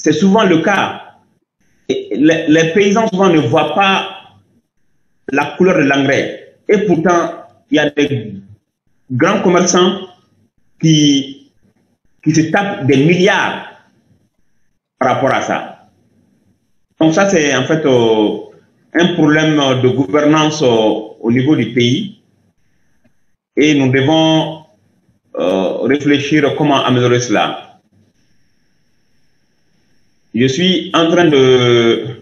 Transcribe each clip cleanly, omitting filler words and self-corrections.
c'est souvent le cas. Et les paysans souvent ne voient pas la couleur de l'engrais. Et pourtant, il y a des grands commerçants qui se tapent des milliards par rapport à ça. Donc ça, c'est en fait un problème de gouvernance au niveau du pays. Et nous devons réfléchir comment améliorer cela. Je suis en train de...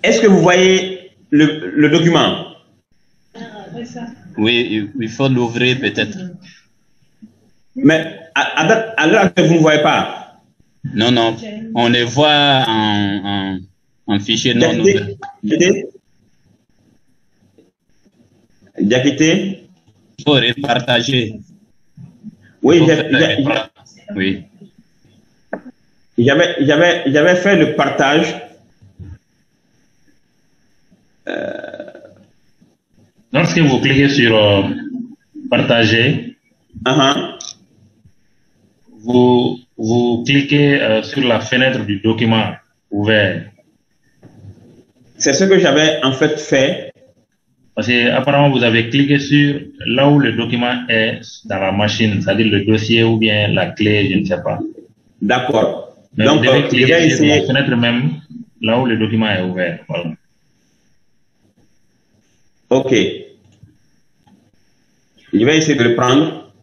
Est-ce que vous voyez le document? Oui, il faut l'ouvrir peut-être. Mais à l'heure actuelle, vous ne voyez pas? Non, non, on le voit en fichier non ouvert. Diakité? Il faut repartager. Oui, oui. J'avais fait le partage. Lorsque vous cliquez sur partager, vous cliquez sur la fenêtre du document ouvert. C'est ce que j'avais en fait. Parce que apparemment vous avez cliqué sur là où le document est dans la machine, c'est-à-dire le dossier ou bien la clé, je ne sais pas. D'accord. Donc vous devez cliquer sur la fenêtre même, là où le document est ouvert. Voilà. Ok. Je vais essayer de le prendre.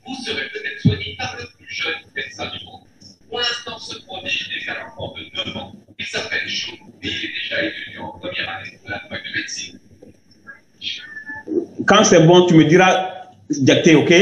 Vous serez peut-être soigné par le plus jeune médecin du monde. Pour l'instant, ce produit est déjà l'enfant de 9 ans. Il s'appelle Chou et il est déjà étudiant en première année de la fac de médecine. Quand c'est bon, tu me diras, Diakité, ok?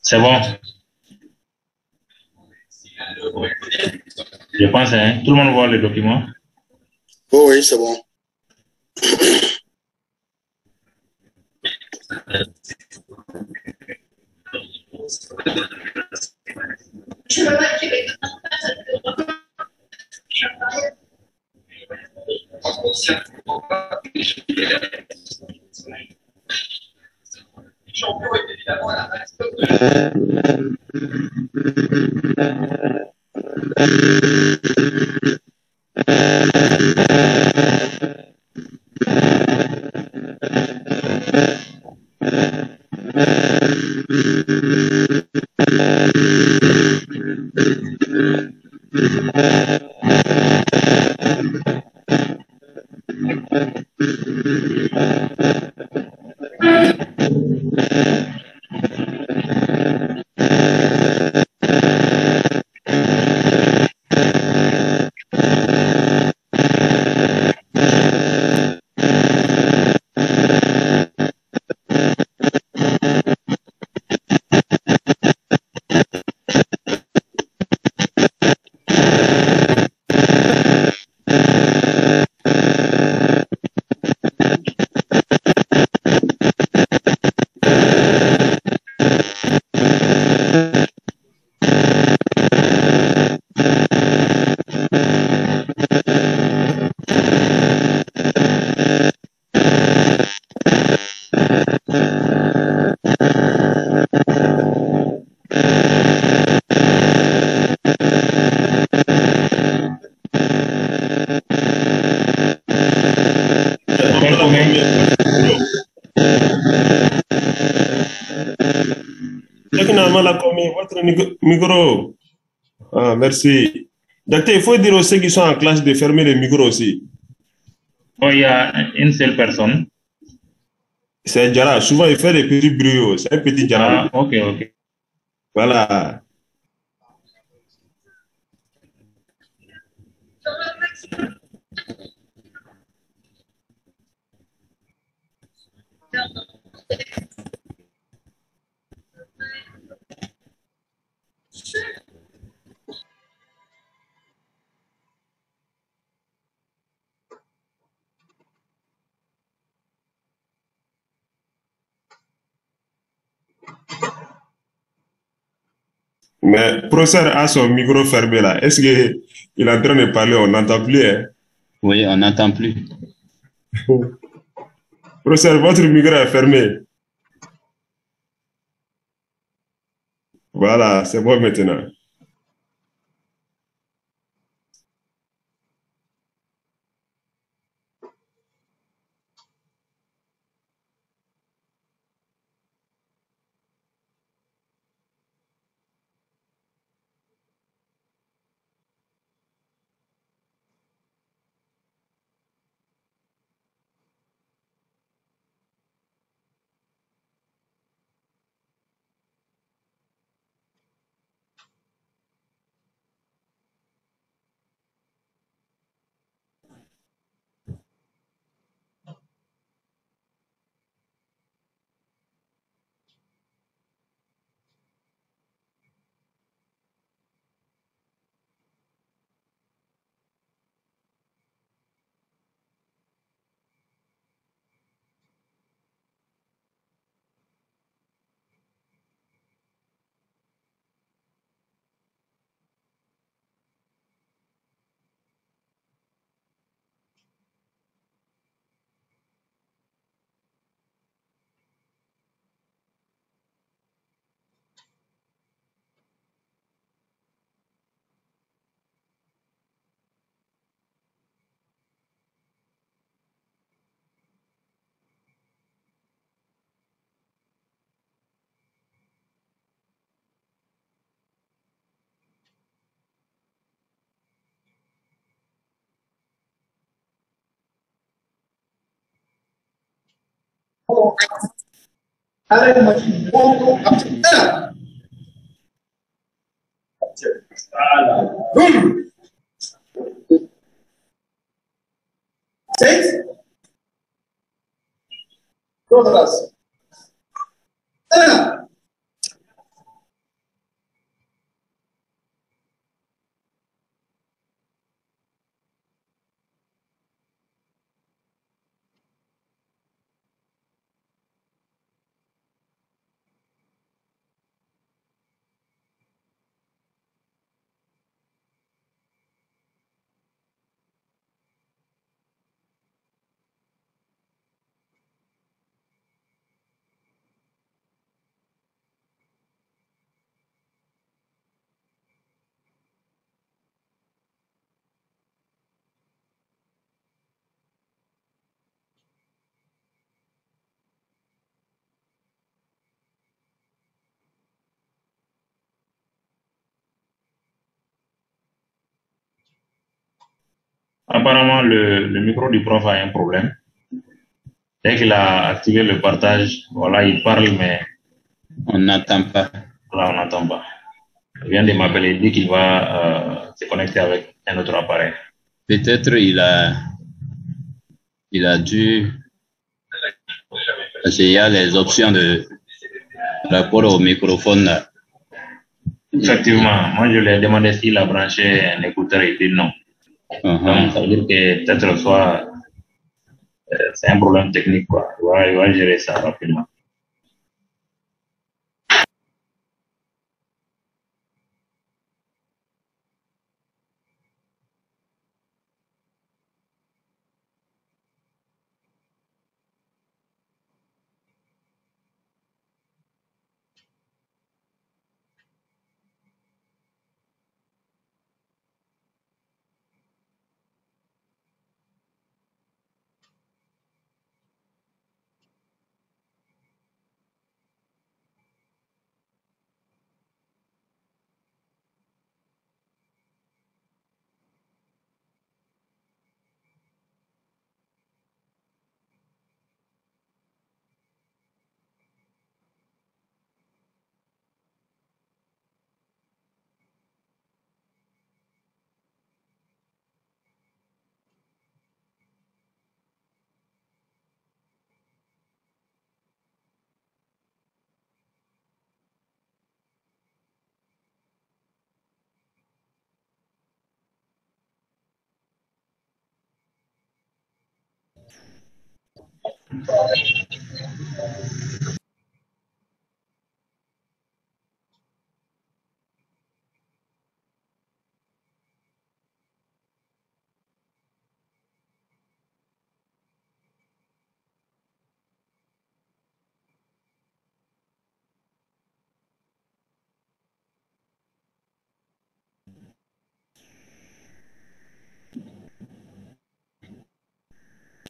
C'est bon. Je pense, hein, tout le monde voit le document. Oh oui, c'est bon. Votre micro. Ah, merci. Docteur, il faut dire aux ceux qui sont en classe de fermer les micros aussi. Oh, il y a une seule personne. C'est Djara. Souvent, il fait des petits bruits. C'est un petit Djara. Ah, ok, ok. Voilà. Mais professeur a son micro fermé là. Est-ce qu'il est en train de parler? On n'entend plus. Hein? Oui, on n'entend plus. Professeur, votre micro est fermé. Voilà, c'est bon maintenant. Apparemment, le micro du prof a un problème. Dès qu'il a activé le partage, voilà, il parle, mais On n'entend pas. là, on n'entend pas. Il vient de m'appeler, il dit qu'il va se connecter avec un autre appareil. Peut-être il a dû, parce qu'il y a les options de rapport au microphone. Effectivement, moi je lui ai demandé s'il a branché un écouteur, il dit non. Donc ça veut dire que peut-être soit c'est un problème technique, quoi. Il va gérer ça rapidement.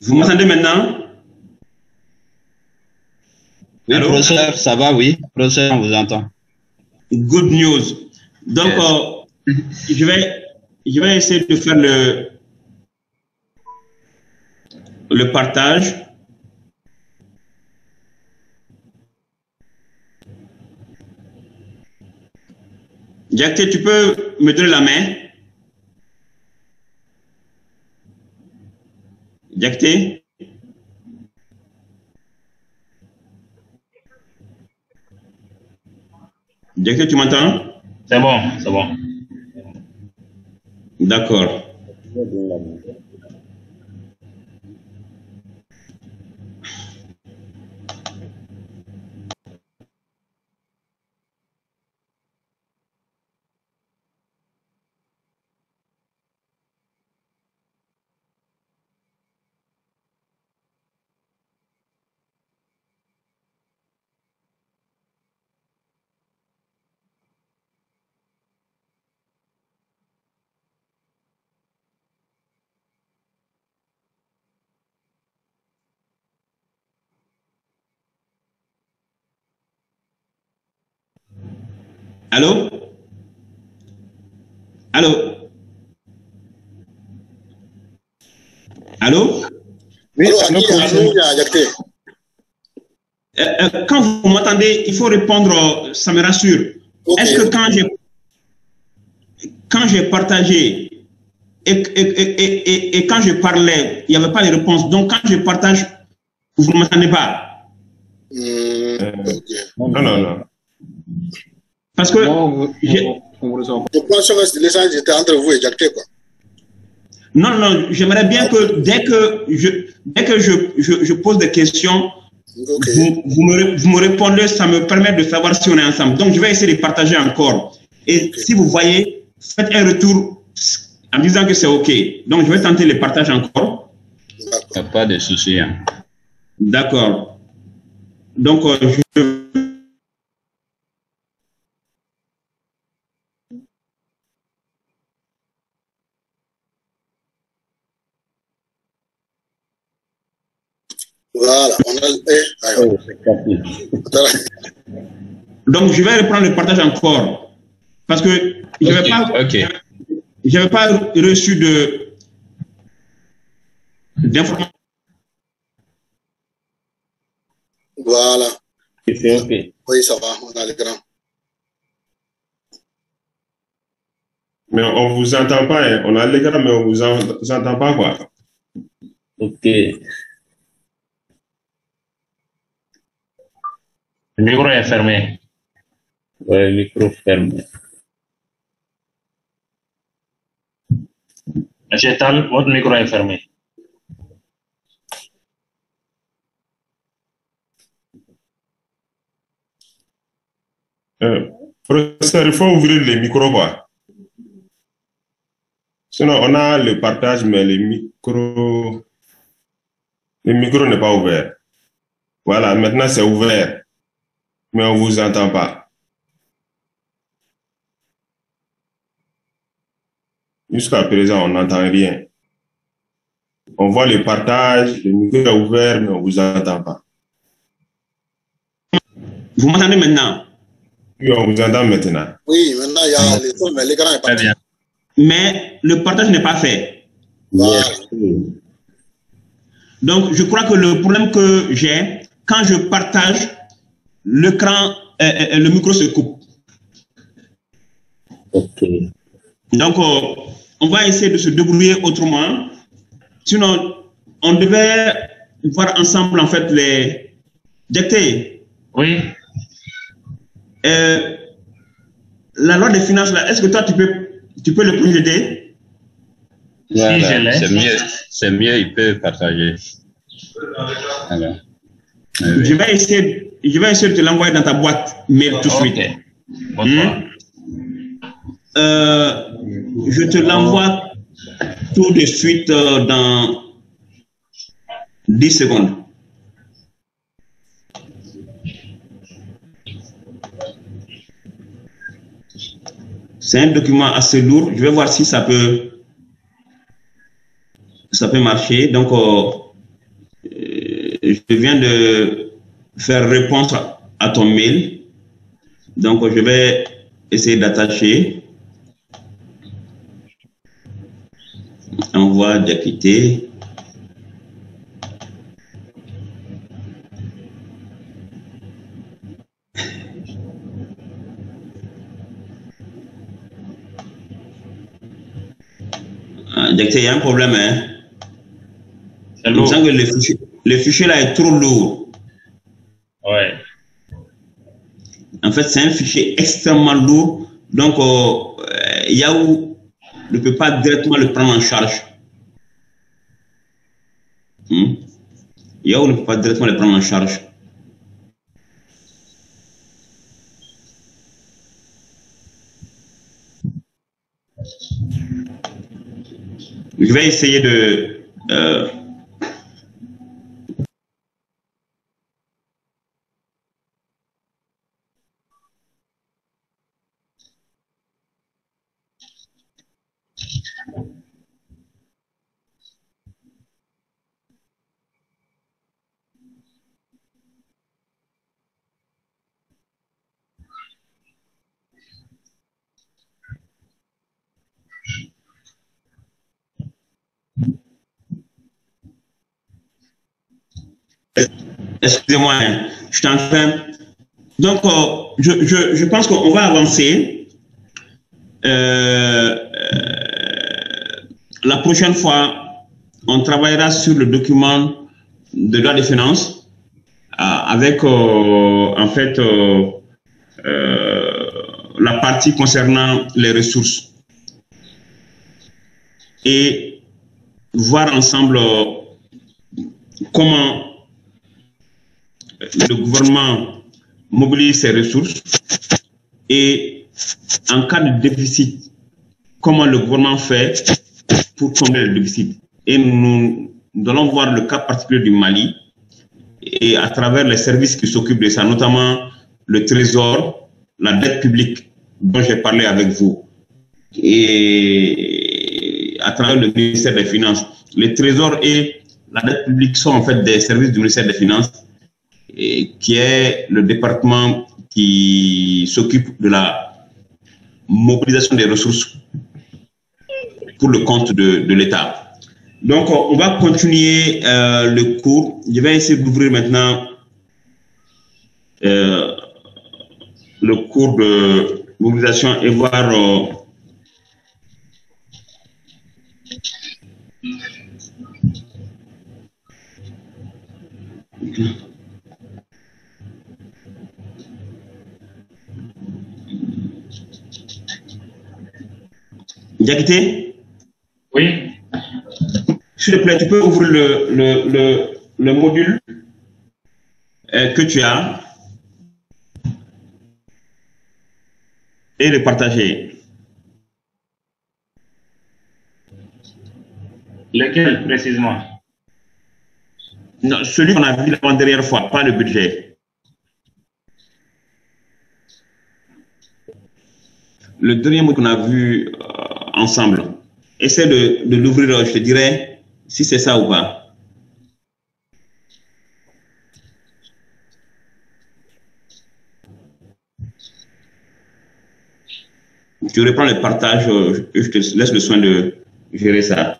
Vous m'entendez maintenant? Oui, professeur, ça va, oui. Professeur, on vous entend. Good news. Donc, Yes. je vais essayer de faire le partage. Jacques, tu peux me donner la main? Jacques? Jacques, tu m'entends? C'est bon, c'est bon. D'accord. Allô? Allô? Allô? Oui, Jacques. Quand vous m'entendez, il faut répondre, ça me rassure. Okay. Est-ce que quand j'ai partagé et quand je parlais, il n'y avait pas de réponse. Donc quand je partage, vous ne m'entendez pas? Okay. Non. Parce que je pense que l'échange était entre vous et Jacques, quoi. Non, j'aimerais bien que dès que je pose des questions, okay, vous me répondez, ça me permet de savoir si on est ensemble. Donc, je vais essayer de partager encore. Et okay, si vous voyez, faites un retour en disant que c'est OK. Donc, je vais tenter le partage encore. Il n'y a pas de souci. Hein. D'accord. Donc, voilà, on a... Donc, je vais reprendre le partage encore. Parce que je n'avais pas reçu d'informations. Voilà. C'est OK. Oui, ça va, on a l'écran. Mais on ne vous entend pas, hein. On a l'écran, mais on ne vous entend pas, quoi. OK. Le micro est fermé. Oui, le micro fermé. Monsieur Tal, votre micro est fermé. Professeur, il faut ouvrir les micros, quoi. Sinon, on a le partage, mais le micro n'est pas ouvert. Voilà, maintenant c'est ouvert, mais on ne vous entend pas. Jusqu'à présent, on n'entend rien. On voit le partage, le micro est ouvert, mais on ne vous entend pas. Vous m'entendez maintenant? Oui, on vous entend maintenant. Oui, maintenant il y a les sons, mais l'écran est pas bien. Mais le partage n'est pas fait. Voilà. Donc, je crois que le problème que j'ai, quand je partage, l'écran, le micro se coupe. OK. Donc, on va essayer de se débrouiller autrement. Sinon, on devait voir ensemble, en fait, les... Jacques, oui. La loi des finances, là, est-ce que toi, tu peux le procéder? Voilà, si je l'ai. C'est mieux, il peut partager. Voilà. Oui. Je vais essayer de te l'envoyer dans ta boîte mail tout de suite. Je te l'envoie tout de suite dans 10 secondes. C'est un document assez lourd. Je vais voir si ça peut marcher. Donc, je viens de faire réponse à ton mail. Donc, je vais essayer d'attacher. Envoi d'acquitter. Il y a un problème. Hein? Il me semble que le fichier là est trop lourd. Ouais. En fait, c'est un fichier extrêmement lourd. Donc, Yahoo ne peut pas directement le prendre en charge. Yahoo ne peut pas directement le prendre en charge. Je vais essayer de... Excusez-moi, hein, je suis en train... Donc, je pense qu'on va avancer. La prochaine fois, on travaillera sur le document de loi des finances avec, en fait, la partie concernant les ressources. Et voir ensemble comment le gouvernement mobilise ses ressources et en cas de déficit, comment le gouvernement fait pour combler le déficit. Et nous allons voir le cas particulier du Mali et à travers les services qui s'occupent de ça, notamment le Trésor, la dette publique dont j'ai parlé avec vous et à travers le ministère des Finances. Le Trésor et la dette publique sont en fait des services du ministère des Finances et qui est le département qui s'occupe de la mobilisation des ressources pour le compte de l'État. Donc, on va continuer le cours. Je vais essayer d'ouvrir maintenant le cours de mobilisation et voir Diakité? Oui. S'il te plaît, tu peux ouvrir le module que tu as et le partager. Lequel précisément? Non, celui qu'on a vu la dernière fois, pas le budget. Le dernier mot qu'on a vu ensemble. Essaie de l'ouvrir, je te dirai si c'est ça ou pas. Tu reprends le partage, je te laisse le soin de gérer ça.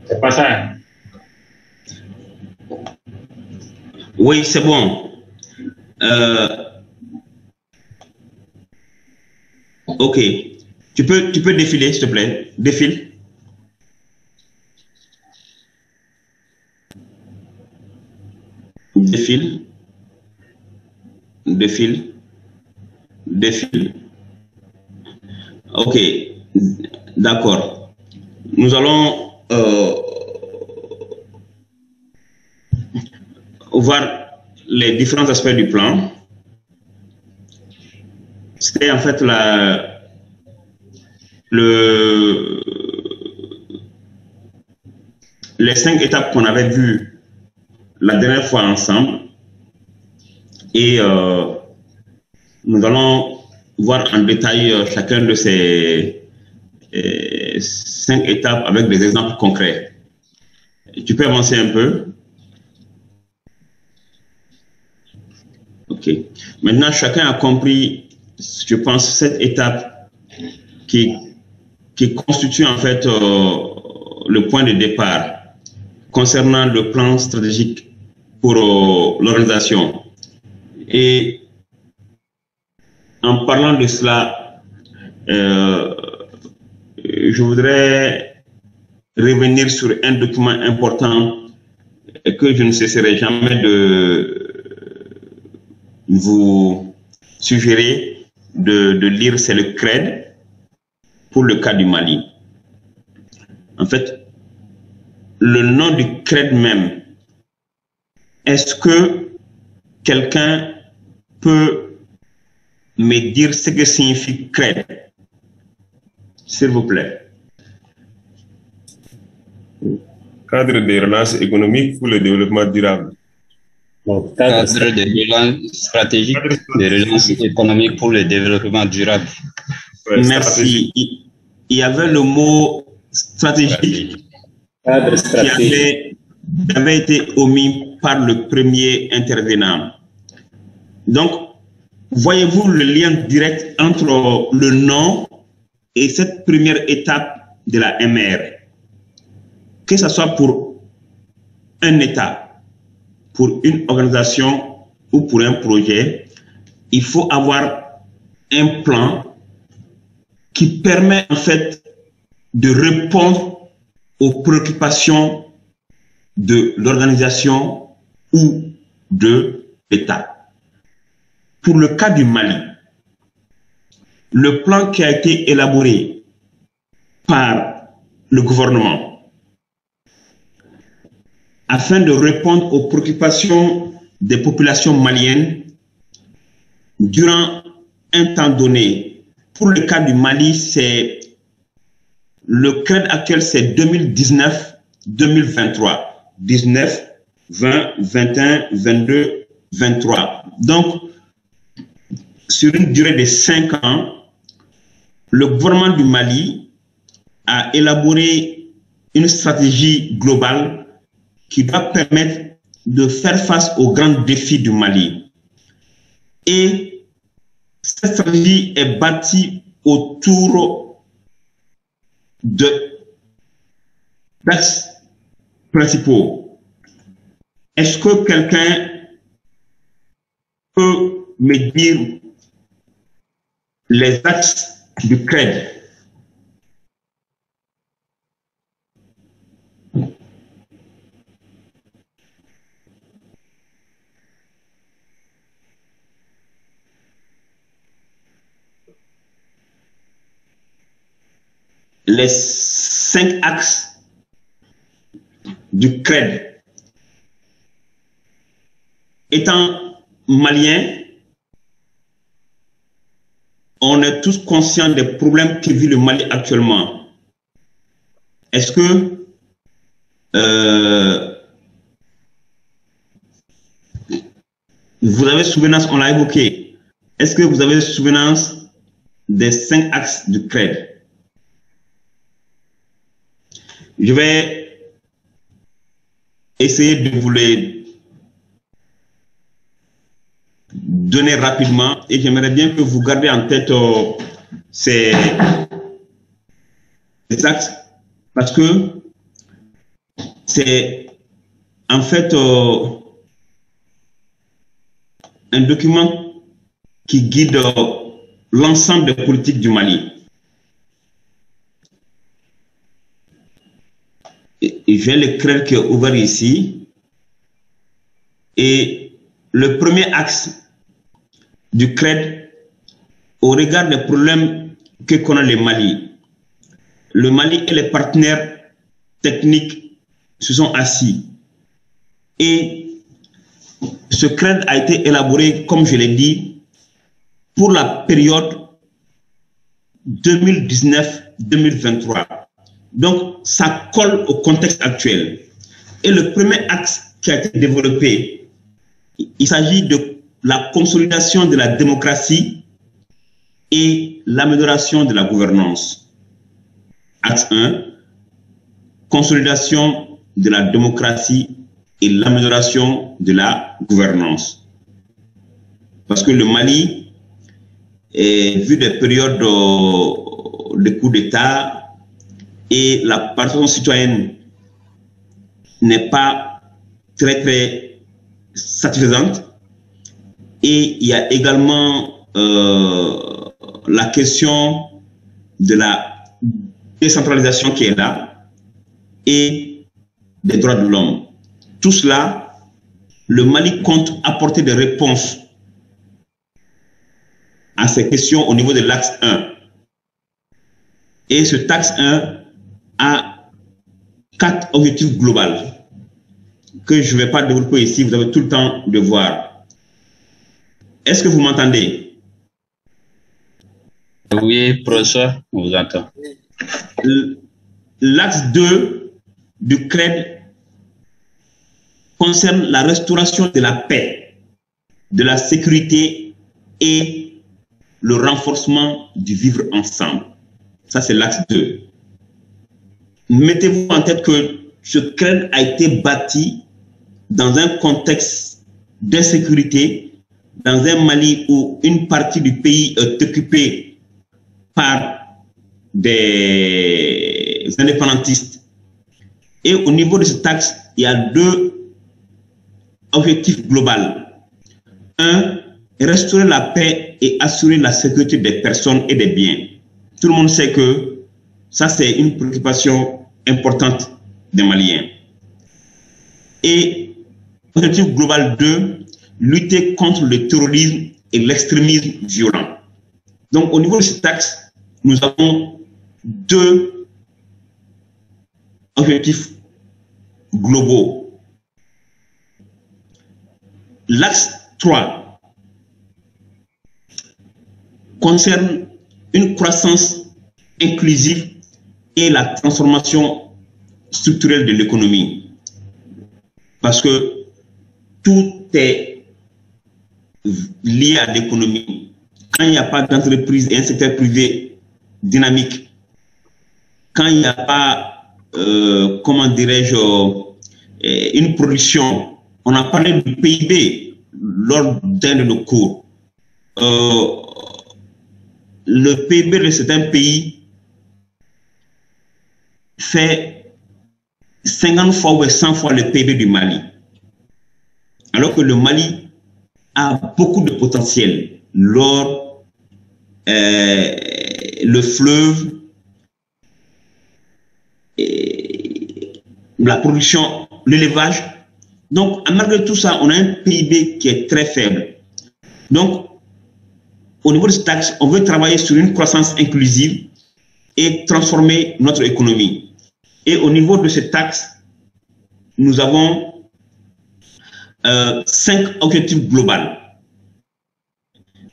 C'est pas ça. Oui, c'est bon. Ok. Tu peux défiler, s'il te plaît. Défile. Défile. Défile. Défile. Ok. D'accord. Nous allons voir les différents aspects du plan. C'était en fait les 5 étapes qu'on avait vues la dernière fois ensemble. Et nous allons voir en détail chacun de ces 5 étapes avec des exemples concrets. Tu peux avancer un peu? Ok. Maintenant, chacun a compris, je pense, cette étape qui constitue en fait le point de départ concernant le plan stratégique pour l'organisation. Et en parlant de cela, je voudrais revenir sur un document important que je ne cesserai jamais de vous suggérer de lire, c'est le CRED pour le cas du Mali. En fait, le nom du CRED même, est-ce que quelqu'un peut me dire ce que signifie CRED, s'il vous plaît? Cadre de relance économique pour le développement durable. Bon, cadre de relance stratégique de relance économique pour le développement durable. Ouais, merci. Il y avait le mot stratégique qui avait été omis par le premier intervenant. Donc, voyez-vous le lien direct entre le nom et cette première étape de la MR? Que ce soit pour un État, pour une organisation ou pour un projet, il faut avoir un plan qui permet en fait de répondre aux préoccupations de l'organisation ou de l'État. Pour le cas du Mali, le plan qui a été élaboré par le gouvernement afin de répondre aux préoccupations des populations maliennes durant un temps donné. Pour le cas du Mali, c'est le CRED actuel, c'est 2019-2023. 19, 20, 21, 22, 23. Donc, sur une durée de 5 ans, le gouvernement du Mali a élaboré une stratégie globale qui doit permettre de faire face aux grands défis du Mali. Et cette stratégie est bâtie autour d'axes principaux. Est-ce que quelqu'un peut me dire les axes du CRED? Les 5 axes du CRED. Étant malien, on est tous conscients des problèmes que vit le Mali actuellement. Est-ce que vous avez souvenance, on l'a évoqué, est-ce que vous avez souvenance des 5 axes du CRED? Je vais essayer de vous les donner rapidement et j'aimerais bien que vous gardiez en tête ces axes parce que c'est en fait un document qui guide l'ensemble des politiques du Mali. Et j'ai le CRED qui est ouvert ici. Et le premier axe du CRED, au regard des problèmes que connaît le Mali et les partenaires techniques se sont assis. Et ce CRED a été élaboré, comme je l'ai dit, pour la période 2019-2023. Donc, ça colle au contexte actuel. Et le premier axe qui a été développé, il s'agit de la consolidation de la démocratie et l'amélioration de la gouvernance. Axe 1, consolidation de la démocratie et l'amélioration de la gouvernance. Parce que le Mali, vu des périodes de coups d'État, et la participation citoyenne n'est pas très satisfaisante. Et il y a également la question de la décentralisation qui est là et des droits de l'homme. Tout cela, le Mali compte apporter des réponses à ces questions au niveau de l'axe 1. Et ce axe 1 a 4 objectifs globaux que je ne vais pas développer ici, vous avez tout le temps de voir. Est-ce que vous m'entendez? Oui, professeur, on vous entend. L'axe 2 du CRED concerne la restauration de la paix, de la sécurité et le renforcement du vivre ensemble. Ça, c'est l'axe 2. Mettez-vous en tête que ce CRED a été bâti dans un contexte d'insécurité, dans un Mali où une partie du pays est occupée par des indépendantistes. Et au niveau de cet axe, il y a 2 objectifs globaux. 1, restaurer la paix et assurer la sécurité des personnes et des biens. Tout le monde sait que ça, c'est une préoccupation importante des Maliens. Et objectif global 2, lutter contre le terrorisme et l'extrémisme violent. Donc, au niveau de cet axe, nous avons 2 objectifs globaux. L'axe 3 concerne une croissance inclusive et la transformation structurelle de l'économie. Parce que tout est lié à l'économie. Quand il n'y a pas d'entreprise et un secteur privé dynamique, quand il n'y a pas, comment dirais-je, une production, on a parlé du PIB lors d'un de nos cours. Le PIB de certains pays fait 50 fois ou 100 fois le PIB du Mali. Alors que le Mali a beaucoup de potentiel. L'or, le fleuve, la production, l'élevage. Donc, malgré tout ça, on a un PIB qui est très faible. Donc, au niveau de ce taxe, on veut travailler sur une croissance inclusive et transformer notre économie. Et au niveau de ce taxe, nous avons 5 objectifs globaux.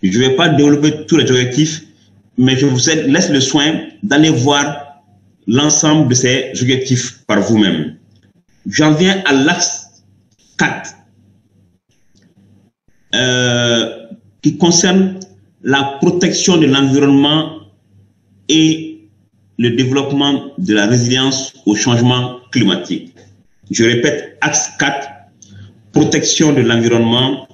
Je ne vais pas développer tous les objectifs, mais je vous laisse le soin d'aller voir l'ensemble de ces objectifs par vous-même. J'en viens à l'axe 4, qui concerne la protection de l'environnement et le développement de la résilience au changement climatique. Je répète, axe 4, protection de l'environnement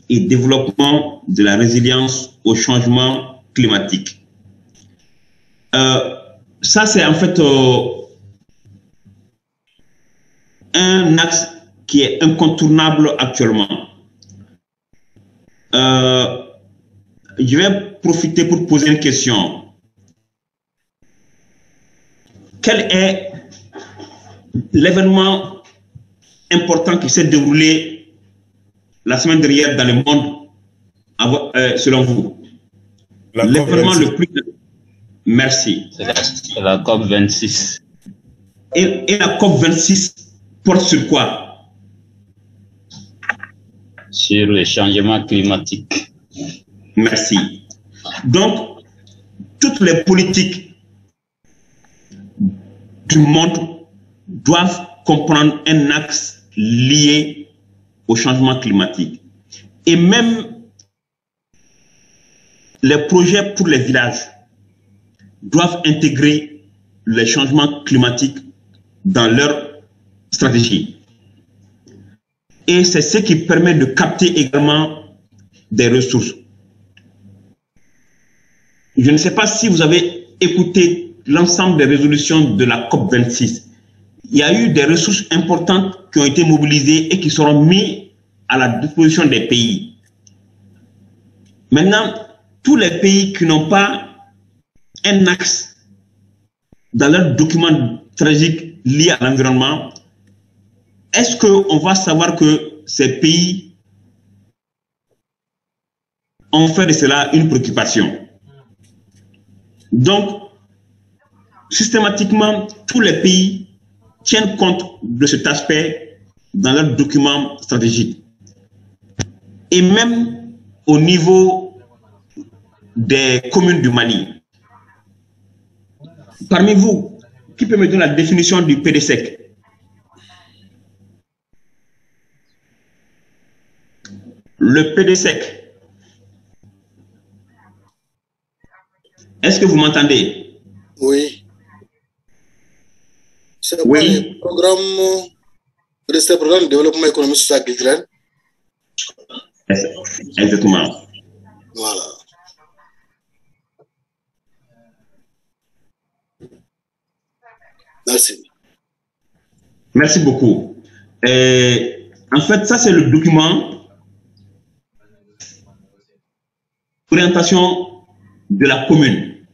et développement de la résilience au changement climatique. Ça, c'est en fait un axe qui est incontournable actuellement. Je vais profiter pour poser une question. Quel est l'événement important qui s'est déroulé la semaine dernière dans le monde, selon vous? L'événement le plus... Merci. C'est la COP26. Et la COP26 porte sur quoi? Sur le changement climatique. Merci. Donc, toutes les politiques du monde doivent comprendre un axe lié au changement climatique. Et même les projets pour les villages doivent intégrer les changements climatiques dans leur stratégie. Et c'est ce qui permet de capter également des ressources. Je ne sais pas si vous avez écouté l'ensemble des résolutions de la COP26. Il y a eu des ressources importantes qui ont été mobilisées et qui seront mises à la disposition des pays. Maintenant, tous les pays qui n'ont pas un axe dans leur document stratégique lié à l'environnement, est-ce qu'on va savoir que ces pays ont fait de cela une préoccupation? Donc, systématiquement, tous les pays tiennent compte de cet aspect dans leurs documents stratégiques. Et même au niveau des communes du Mali. Parmi vous, qui peut me donner la définition du PDSEC? Le PDSEC. Est-ce que vous m'entendez? Oui. C'est oui. Le programme de développement économique social et culturel. Exactement. Voilà. Merci. Merci beaucoup. En fait, ça c'est le document d'orientation de la commune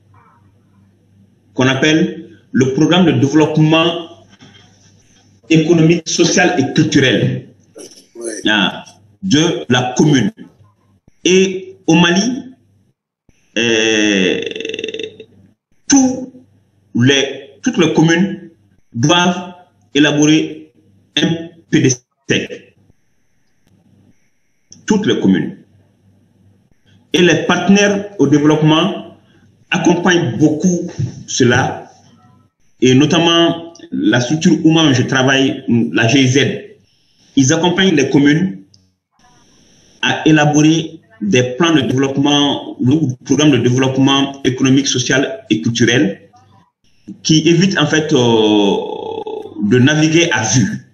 qu'on appelle le programme de développement économique, social et culturel de la commune. Et au Mali, toutes les communes doivent élaborer un PDSEC. Toutes les communes. Et les partenaires au développement accompagnent beaucoup cela, et notamment la structure où moi je travaille, la GIZ. Ils accompagnent les communes à élaborer des plans de développement, ou programmes de développement économique, social et culturel qui évitent en fait de naviguer à vue.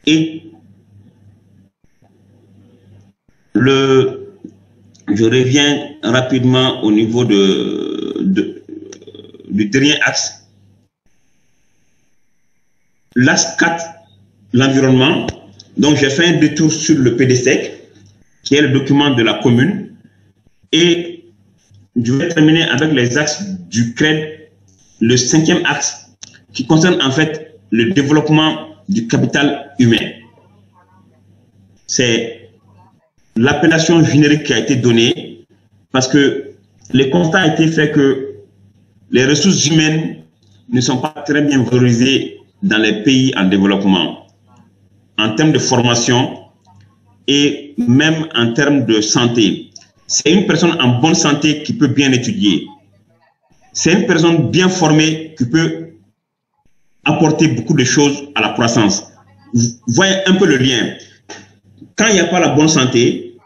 Et je reviens rapidement au niveau du dernier axe. L'axe 4, l'environnement. Donc, j'ai fait un détour sur le PDSEC, qui est le document de la commune. Et je vais terminer avec les axes du CRED, le 5e axe, qui concerne en fait le développement du capital humain. C'est l'appellation générique qui a été donnée parce que le constat a été fait que les ressources humaines ne sont pas très bien valorisées dans les pays en développement, en termes de formation et même en termes de santé. C'est une personne en bonne santé qui peut bien étudier. C'est une personne bien formée qui peut apporter beaucoup de choses à la croissance. Vous voyez un peu le lien. Quand il n'y a pas la bonne santé,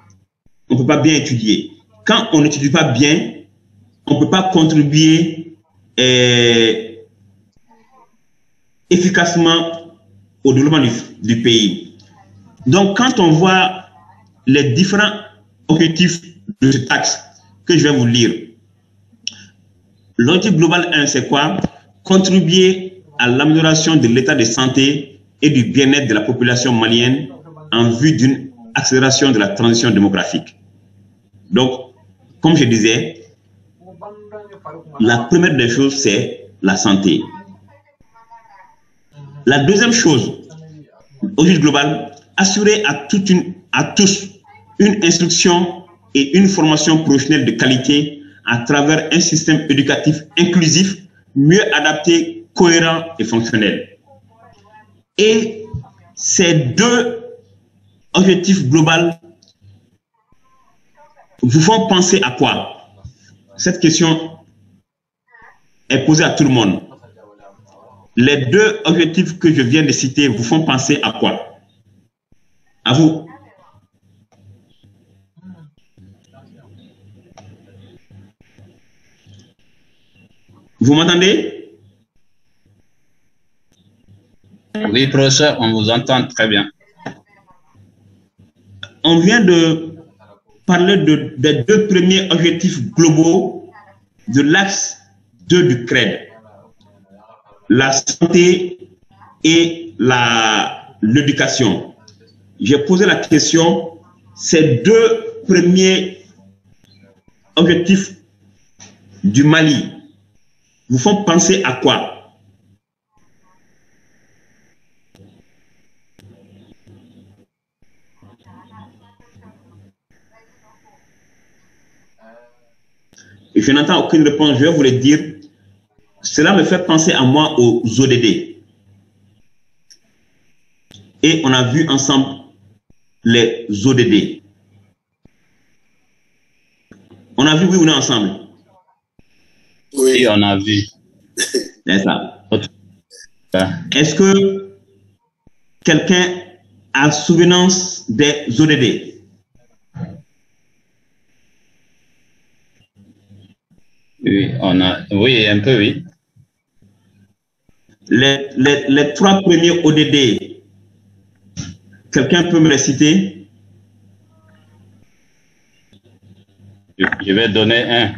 on ne peut pas bien étudier. Quand on n'étudie pas bien, on ne peut pas contribuer efficacement au développement du pays. Donc, quand on voit les différents objectifs de ce axe que je vais vous lire, l'objectif global 1, c'est quoi? Contribuer à l'amélioration de l'état de santé et du bien-être de la population malienne en vue d'une accélération de la transition démographique. Donc, comme je disais, la première des choses, c'est la santé. La deuxième chose, au juste global, assurer à tous une instruction et une formation professionnelle de qualité à travers un système éducatif inclusif, mieux adapté, cohérent et fonctionnel. Et ces deux objectifs globaux vous font penser à quoi? Cette question est posée à tout le monde. Les deux objectifs que je viens de citer vous font penser à quoi? À vous. Vous m'entendez? Oui, professeur, on vous entend très bien. On vient de parler des deux premiers objectifs globaux de l'axe 2 du CRED. La santé et l'éducation. J'ai posé la question, ces deux premiers objectifs du Mali vous font penser à quoi? Et je n'entends aucune réponse, je vais vous le dire. Cela me fait penser à moi aux ODD. Et on a vu ensemble les ODD. On a vu, oui, on est ensemble. Oui, on a vu. C'est ça. Est-ce que quelqu'un a souvenance des ODD? Oui, oui, un peu, oui. Les trois premiers ODD, quelqu'un peut me les citer? Je vais donner un.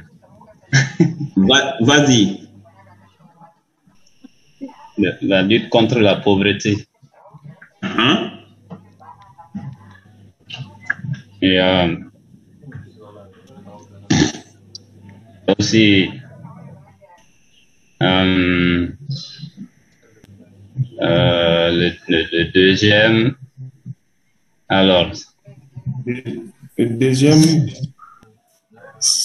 Vas-y. La lutte contre la pauvreté. Hein? Et aussi le deuxième. Alors. Le deuxième.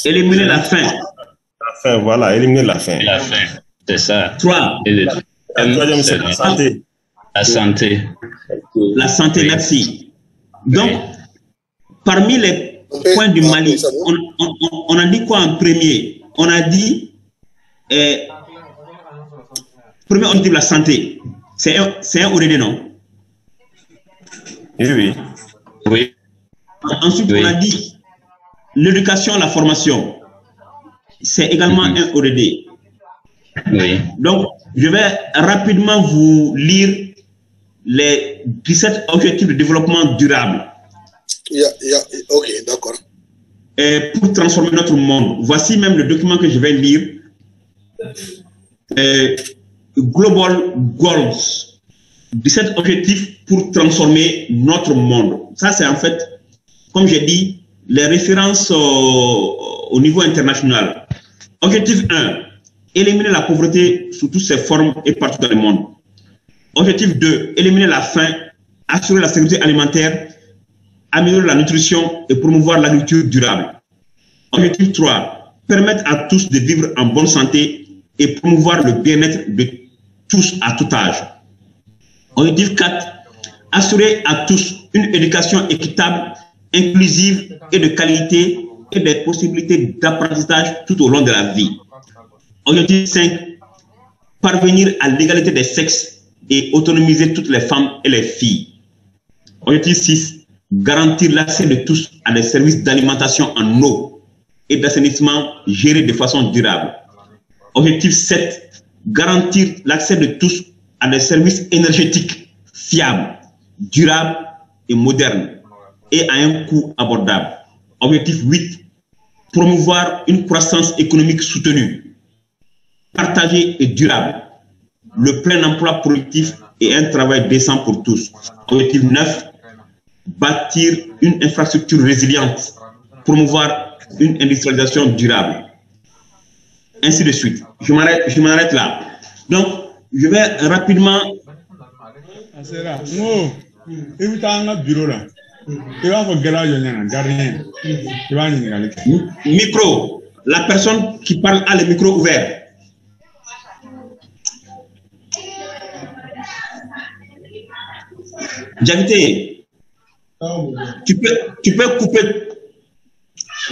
Éliminer la faim. La faim, voilà, éliminer la faim. La faim, c'est ça. 3. Et le troisième, c'est la santé. La santé. La santé, oui. Merci. Donc, oui. Parmi les points du Mali, on a dit quoi en premier? On a dit, premier, on dit la santé. C'est un ODD, non? Oui. Oui. Ensuite, oui. On a dit l'éducation, la formation. C'est également un ODD. Oui. Donc, je vais rapidement vous lire les 17 objectifs de développement durable. Ok, d'accord. Pour transformer notre monde. Voici même le document que je vais lire. Global Goals. 17 objectifs pour transformer notre monde. Ça, c'est en fait, comme j'ai dit, les références au niveau international. Objectif 1. Éliminer la pauvreté sous toutes ses formes et partout dans le monde. Objectif 2. Éliminer la faim, assurer la sécurité alimentaire, améliorer la nutrition et promouvoir l'agriculture durable. Objectif 3. Permettre à tous de vivre en bonne santé et promouvoir le bien-être de tous à tout âge. Objectif 4. Assurer à tous une éducation équitable, inclusive et de qualité et des possibilités d'apprentissage tout au long de la vie. Objectif 5. Parvenir à l'égalité des sexes et autonomiser toutes les femmes et les filles. Objectif 6. Garantir l'accès de tous à des services d'alimentation en eau et d'assainissement gérés de façon durable. Objectif 7. Garantir l'accès de tous à des services énergétiques fiables, durables et modernes et à un coût abordable. Objectif 8. Promouvoir une croissance économique soutenue, partagée et durable. le plein emploi productif et un travail décent pour tous. Objectif 9, bâtir une infrastructure résiliente, promouvoir une industrialisation durable. Ainsi de suite. Je m'arrête là. Donc, je vais rapidement... Micro. La personne qui parle a le micro ouvert. Diakité, tu peux couper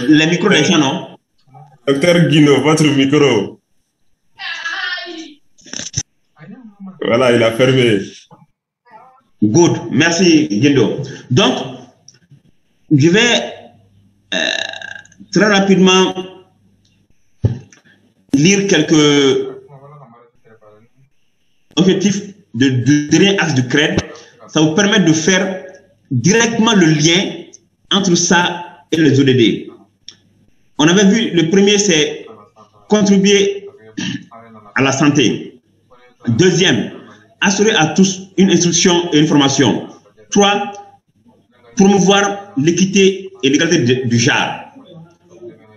les micros des gens, non? Docteur Guino, votre micro. Voilà, il a fermé. Good, merci Guindo. Donc, je vais très rapidement lire quelques objectifs de dernier axe du CRED. Ça vous permet de faire directement le lien entre ça et les ODD. On avait vu, le premier, c'est contribuer à la santé. Deuxième, assurer à tous une instruction et une formation. 3, promouvoir l'équité et l'égalité du genre.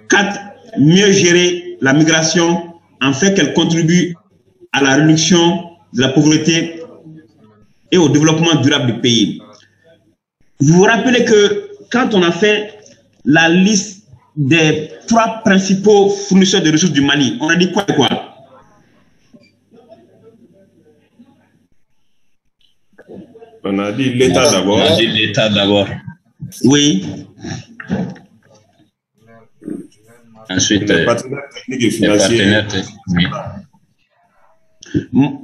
4, mieux gérer la migration afin qu'elle contribue à la réduction de la pauvreté et au développement durable du pays. Vous vous rappelez que quand on a fait la liste des 3 principaux fournisseurs de ressources du Mali, on a dit quoi et quoi? On a dit l'État d'abord. On a dit l'État d'abord. Oui. Ensuite, les partenaires techniques et les financiers. partenaires techniques. Oui.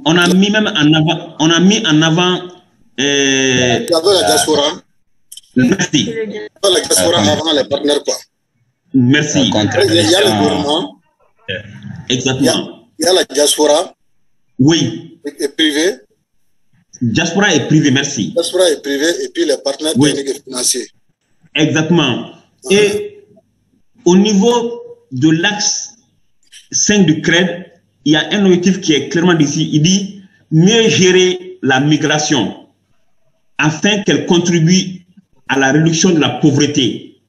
On a mis même en avant, Il y avait la diaspora. merci. La diaspora avant les partenaires, quoi. Merci. Il y a le gouvernement. Exactement. Il y a la diaspora. Oui. Et privé. Diaspora et privé, merci. Diaspora et privé, et puis les partenaires techniques et financiers. Exactement. Et au niveau de l'axe 5 du CRED, il y a un objectif qui est clairement ici. Il dit mieux gérer la migration afin qu'elle contribue à la réduction de la pauvreté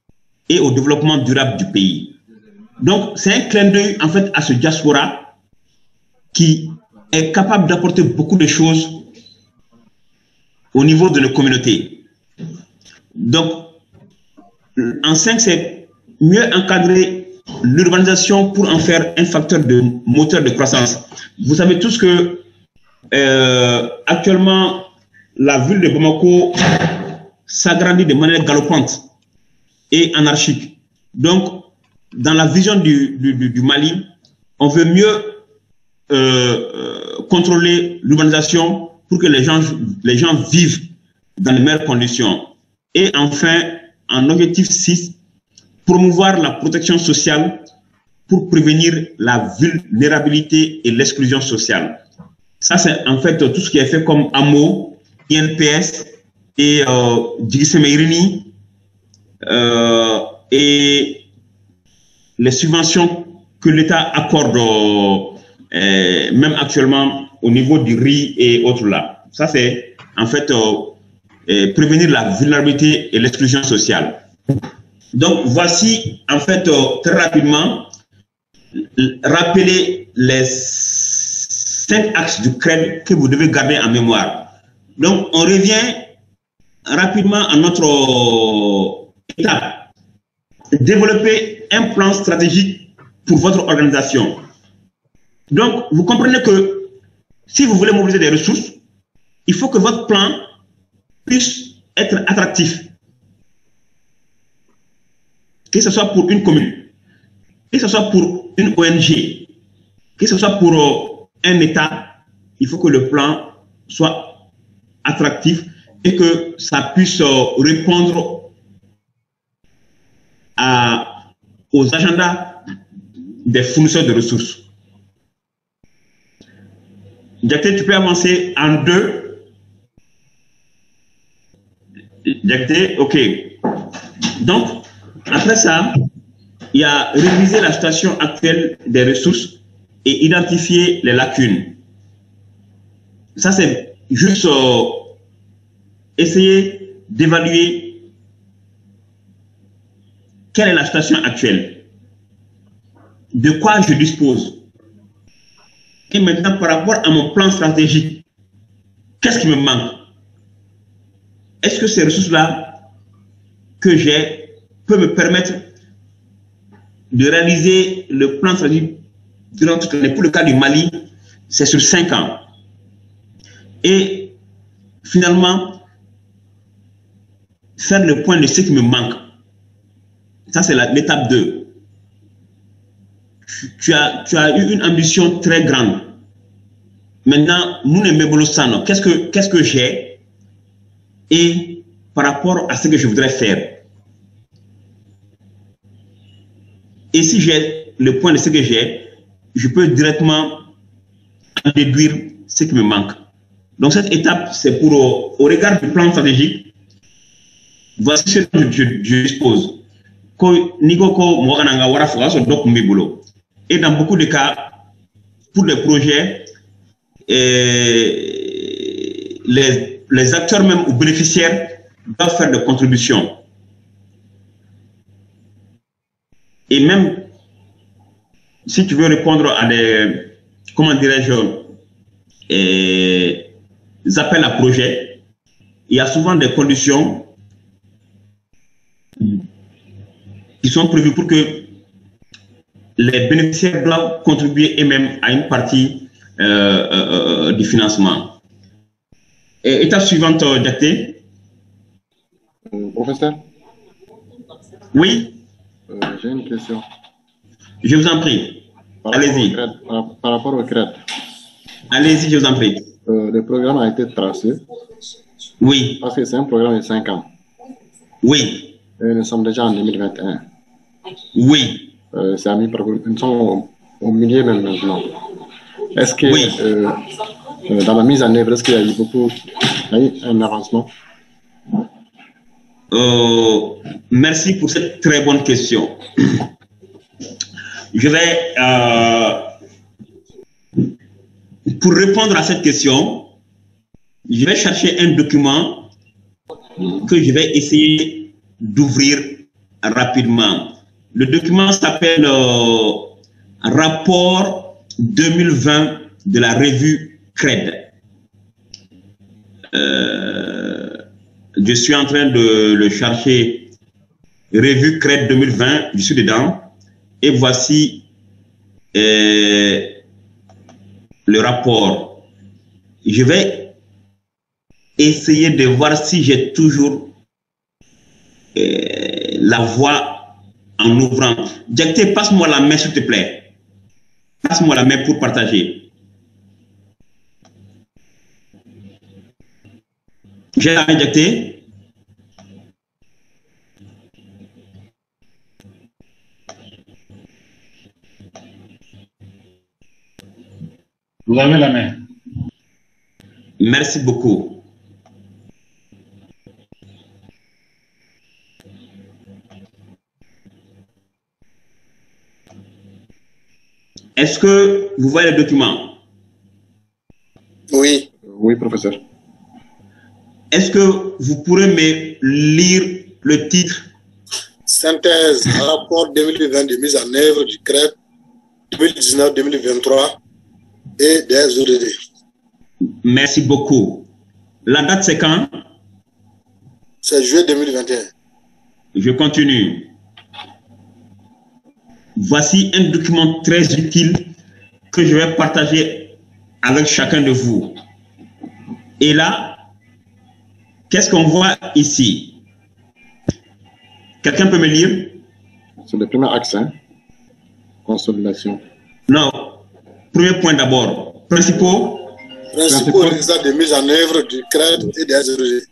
et au développement durable du pays. Donc, c'est un clin d'œil en fait à ce diaspora qui est capable d'apporter beaucoup de choses au niveau de nos communautés. Donc, en 5, c'est mieux encadrer l'urbanisation pour en faire un facteur de moteur de croissance. Vous savez tous que actuellement, la ville de Bamako s'agrandit de manière galopante et anarchique. Donc, dans la vision du Mali, on veut mieux contrôler l'urbanisation pour que les gens vivent dans les meilleures conditions. Et enfin, en objectif 6, promouvoir la protection sociale pour prévenir la vulnérabilité et l'exclusion sociale. Ça, c'est en fait tout ce qui est fait comme AMO, INPS et Djigissemeirini et les subventions que l'État accorde même actuellement au niveau du riz et autres là. Ça, c'est en fait prévenir la vulnérabilité et l'exclusion sociale. Donc, voici en fait très rapidement rappeler les 5 axes du CRED que vous devez garder en mémoire. Donc, on revient rapidement à notre étape. Développer un plan stratégique pour votre organisation. Donc, vous comprenez que si vous voulez mobiliser des ressources, il faut que votre plan puisse être attractif. Que ce soit pour une commune, que ce soit pour une ONG, que ce soit pour un État, il faut que le plan soit attractif et que ça puisse répondre aux agendas des fournisseurs de ressources. Diakité, tu peux avancer en 2. Diakité, ok. Donc, après ça, il y a réviser la situation actuelle des ressources et identifier les lacunes. Ça, c'est juste essayer d'évaluer quelle est la situation actuelle, de quoi je dispose. Et maintenant, par rapport à mon plan stratégique, qu'est-ce qui me manque? Est-ce que ces ressources-là que j'ai peuvent me permettre de réaliser le plan stratégique durant toute l'année? Pour le cas du Mali, c'est sur 5 ans. Et finalement, faire le point de ce qui me manque. Ça, c'est l'étape 2. Tu as eu une ambition très grande. Maintenant, qu'est-ce que j'ai et par rapport à ce que je voudrais faire. Et si j'ai le point de ce que j'ai, je peux directement en déduire ce qui me manque. Donc cette étape, c'est pour, au regard du plan stratégique, voici ce que je dispose. Et dans beaucoup de cas, pour les projets, les acteurs même ou bénéficiaires doivent faire des contributions. Et même si tu veux répondre à des, comment dirais-je, appels à projets, il y a souvent des conditions qui sont prévues pour que les bénéficiaires doivent contribuer eux-mêmes à une partie du financement. Et étape suivante, Diakité. Professeur. Oui. J'ai une question. Je vous en prie. Allez-y. Par rapport au CRED. Allez-y, je vous en prie. Le programme a été tracé. Oui. Parce que c'est un programme de 5 ans. Oui. Et nous sommes déjà en 2021. Oui. C'est à mi-parcours. Nous sommes au milieu même maintenant. Est-ce que oui. Dans la mise en œuvre, est-ce qu'il y a eu un avancement? Merci pour cette très bonne question. Je vais, pour répondre à cette question, je vais chercher un document que je vais essayer d'ouvrir rapidement. Le document s'appelle Rapport 2020 de la revue CRED. Je suis en train de le chercher. Revue CRED 2020, je suis dedans. Et voici le rapport. Je vais essayer de voir si j'ai toujours la voix en ouvrant. Diakité, passe-moi la main, s'il te plaît. Passe-moi la main pour partager. J'ai la main, Diakité. Vous avez la main. Merci beaucoup. Est-ce que vous voyez le document? Oui. Oui, professeur. Est-ce que vous pourrez me lire le titre? Synthèse, rapport 2020 de mise en œuvre du CRED 2019-2023 et des ODD. Merci beaucoup. La date, c'est quand? C'est juillet 2021. Je continue. Voici un document très utile que je vais partager avec chacun de vous. Et là, qu'est-ce qu'on voit ici? Quelqu'un peut me lire? C'est le premier axe, hein? Consolidation. Non. Premier point d'abord. Principaux résultats de mise en œuvre du CRED et des ODD.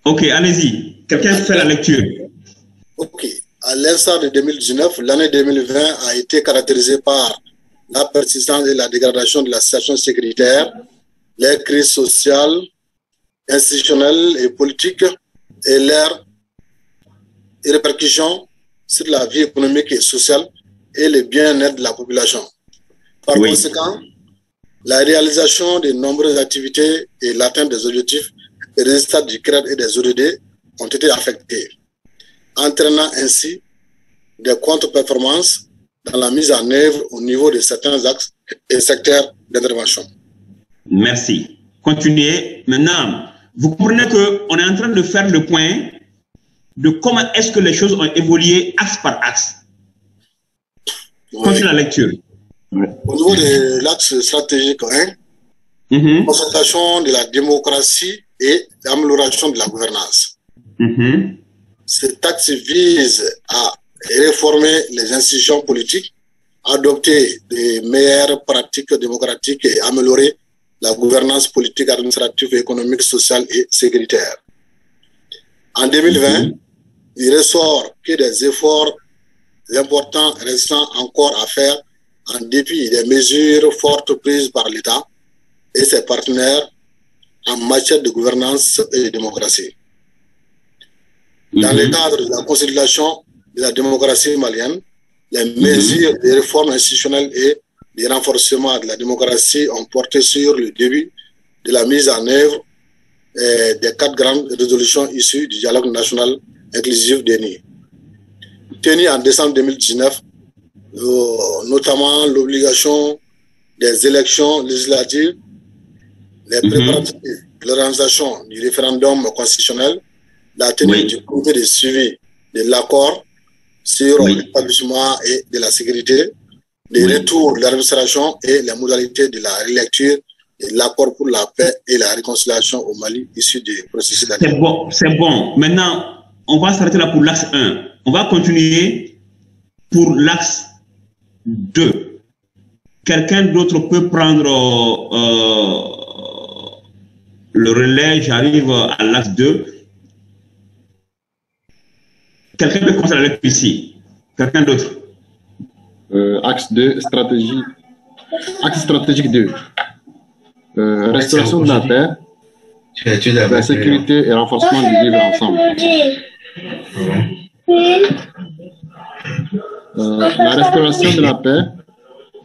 Ok, allez-y. Quelqu'un fait la lecture. Ok. À l'instar de 2019, l'année 2020 a été caractérisée par la persistance et la dégradation de la situation sécuritaire, les crises sociales, institutionnelles et politiques et leurs répercussions sur la vie économique et sociale et le bien-être de la population. Par conséquent, La réalisation de nombreuses activités et l'atteinte des objectifs et résultats du CRED et des ODD ont été affectés, entraînant ainsi des contre-performances dans la mise en œuvre au niveau de certains axes et secteurs d'intervention. Merci. Continuez. Maintenant, vous comprenez qu'on est en train de faire le point de comment est-ce que les choses ont évolué axe par axe. Oui. Continue la lecture. Au niveau de l'axe stratégique 1, consolidation de la démocratie et l'amélioration de la gouvernance. Cet axe vise à réformer les institutions politiques, adopter des meilleures pratiques démocratiques et améliorer la gouvernance politique, administrative, économique, sociale et sécuritaire. En 2020, il ressort que des efforts importants restent encore à faire en dépit des mesures fortes prises par l'État et ses partenaires en matière de gouvernance et de démocratie. Dans le cadre de la consolidation de la démocratie malienne, les mesures de réforme institutionnelle et de renforcement de la démocratie ont porté sur le début de la mise en œuvre des 4 grandes résolutions issues du dialogue national inclusif DENI. Tenu en décembre 2019, notamment l'obligation des élections législatives, les préparatifs de l'organisation du référendum constitutionnel, la tenue du comité de suivi de l'accord sur l'établissement et de la sécurité, les retours de l'administration et les modalités de la relecture de l'accord pour la paix et la réconciliation au Mali issu du processus d'adhésion. C'est bon. Maintenant, on va s'arrêter là pour l'axe 1. On va continuer pour l'axe 2. Quelqu'un d'autre peut prendre le relais. J'arrive à l'axe 2. Quelqu'un peut commencer la lecture ici. Quelqu'un d'autre. Axe 2, stratégie. Axe stratégique 2. Restauration de la paix, la sécurité et renforcement du vivre ensemble. La restauration de la paix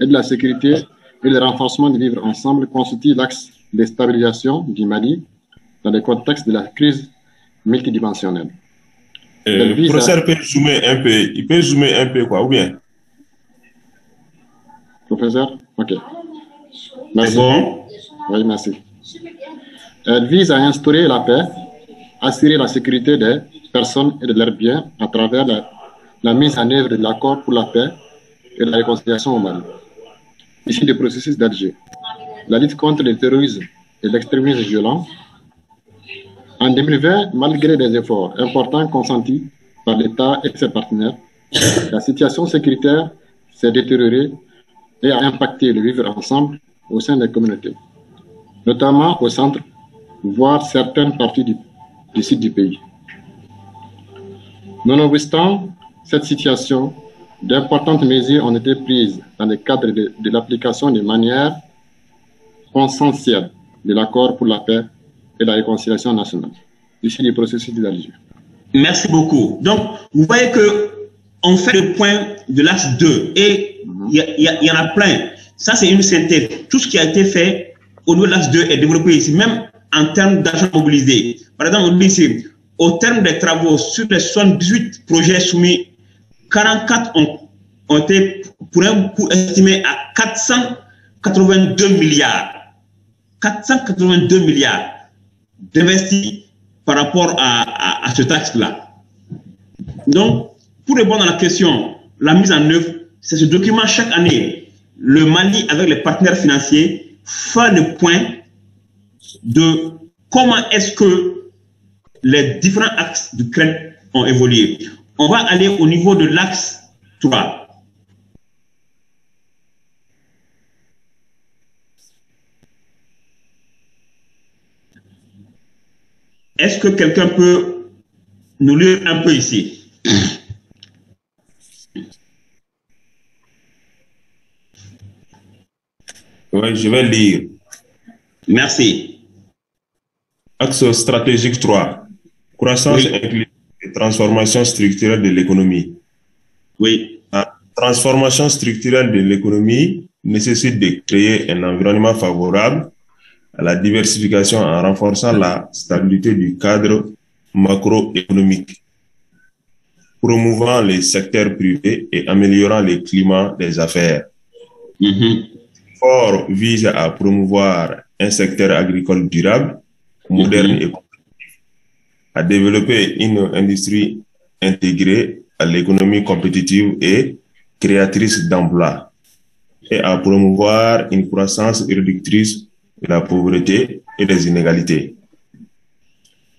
et de la sécurité et le renforcement du vivre ensemble constitue l'axe de stabilisation du Mali dans le contexte de la crise multidimensionnelle. Le professeur peut zoomer un peu, il peut zoomer un peu quoi, ou bien? Professeur? Ok. Merci. Bon. Oui, merci. Elle vise à instaurer la paix, assurer la sécurité des personnes et de leurs biens à travers la mise en œuvre de l'accord pour la paix et la réconciliation au Mali, issu du processus d'Alger. La lutte contre le terrorisme et l'extrémisme violent. En 2020, malgré des efforts importants consentis par l'État et ses partenaires, la situation sécuritaire s'est détériorée et a impacté le vivre ensemble au sein des communautés, notamment au centre, voire certaines parties du sud du pays. Nonobstant cette situation, d'importantes mesures ont été prises dans le cadre de l'application de manière consensuelle de l'accord pour la paix et la réconciliation nationale, issu du processus d'Alger. Merci beaucoup. Donc, vous voyez que on fait le point de l'axe 2 et il y en a plein. Ça, c'est une synthèse. Tout ce qui a été fait au niveau de l'axe 2 est développé ici, même en termes d'argent mobilisé. Par exemple, on dit ici, au terme des travaux sur les 78 projets soumis, 44 ont été pour un coût estimé à 482 milliards. 482 milliards d'investis par rapport à ce taxe-là. Donc, pour répondre à la question, la mise en œuvre, c'est ce document chaque année. Le Mali, avec les partenaires financiers, fait le point de comment est-ce que les différents axes du CRED ont évolué. On va aller au niveau de l'axe 3. Est-ce que quelqu'un peut nous lire un peu ici? Oui, je vais lire. Merci. Axe stratégique 3. Croissance inclusive et transformation structurelle de l'économie. Oui. transformation structurelle de l'économie nécessite de créer un environnement favorable à la diversification en renforçant la stabilité du cadre macroéconomique, promouvant les secteurs privés et améliorant le climat des affaires. L'effort vise à promouvoir un secteur agricole durable, moderne et compétitif, à développer une industrie intégrée à l'économie compétitive et créatrice d'emplois, et à promouvoir une croissance réductrice de la pauvreté et des inégalités.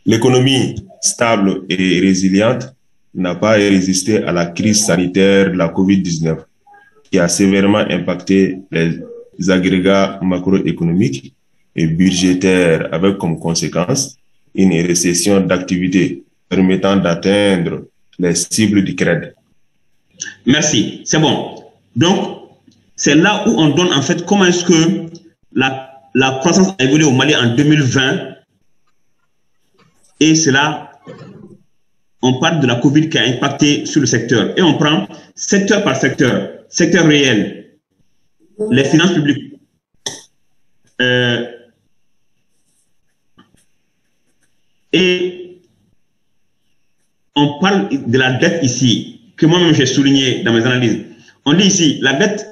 L'économie stable et résiliente n'a pas résisté à la crise sanitaire de la COVID-19, qui a sévèrement impacté les agrégats macroéconomiques et budgétaires, avec comme conséquence une récession d'activité permettant d'atteindre les cibles du crédit. Merci, c'est bon. Donc, c'est là où on donne en fait comment est-ce que la croissance a évolué au Mali en 2020. Et cela, on parle de la COVID qui a impacté sur le secteur. Et on prend secteur par secteur, secteur réel, les finances publiques, et on parle de la dette ici, que moi-même j'ai souligné dans mes analyses. On dit ici, la dette,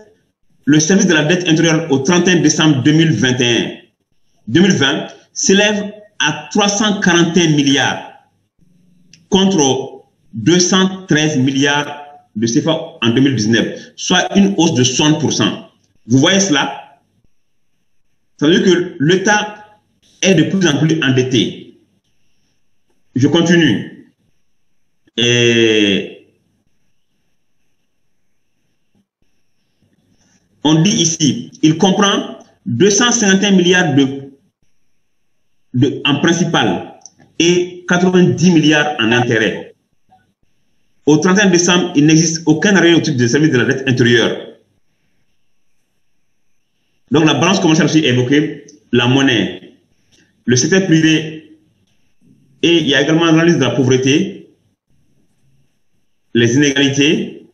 le service de la dette intérieure au 31 décembre 2020 s'élève à 341 milliards contre 213 milliards de CFA en 2019, soit une hausse de 60%. Vous voyez cela? Ça veut dire que l'État est de plus en plus endetté. Je continue. Et on dit ici, il comprend 251 milliards en principal et 90 milliards en intérêt. Au 31 décembre, il n'existe aucun arrêt au titre de service de la dette intérieure. Donc la balance commerciale aussi évoquée, la monnaie, le secteur privé, et il y a également l'analyse de la pauvreté, les inégalités,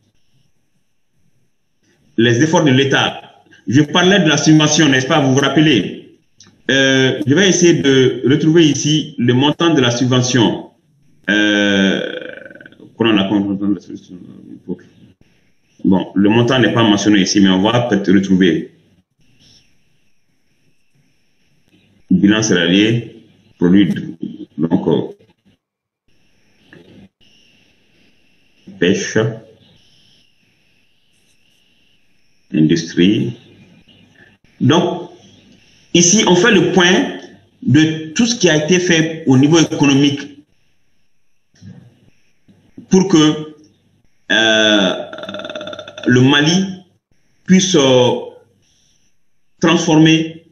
les efforts de l'État. Je parlais de la subvention, n'est-ce pas? Vous vous rappelez? Je vais essayer de retrouver ici le montant de la subvention. Bon, le montant n'est pas mentionné ici, mais on va peut-être retrouver. Bilan céréalier, produit, donc pêche, industrie. Donc, ici, on fait le point de tout ce qui a été fait au niveau économique pour que le Mali puisse transformer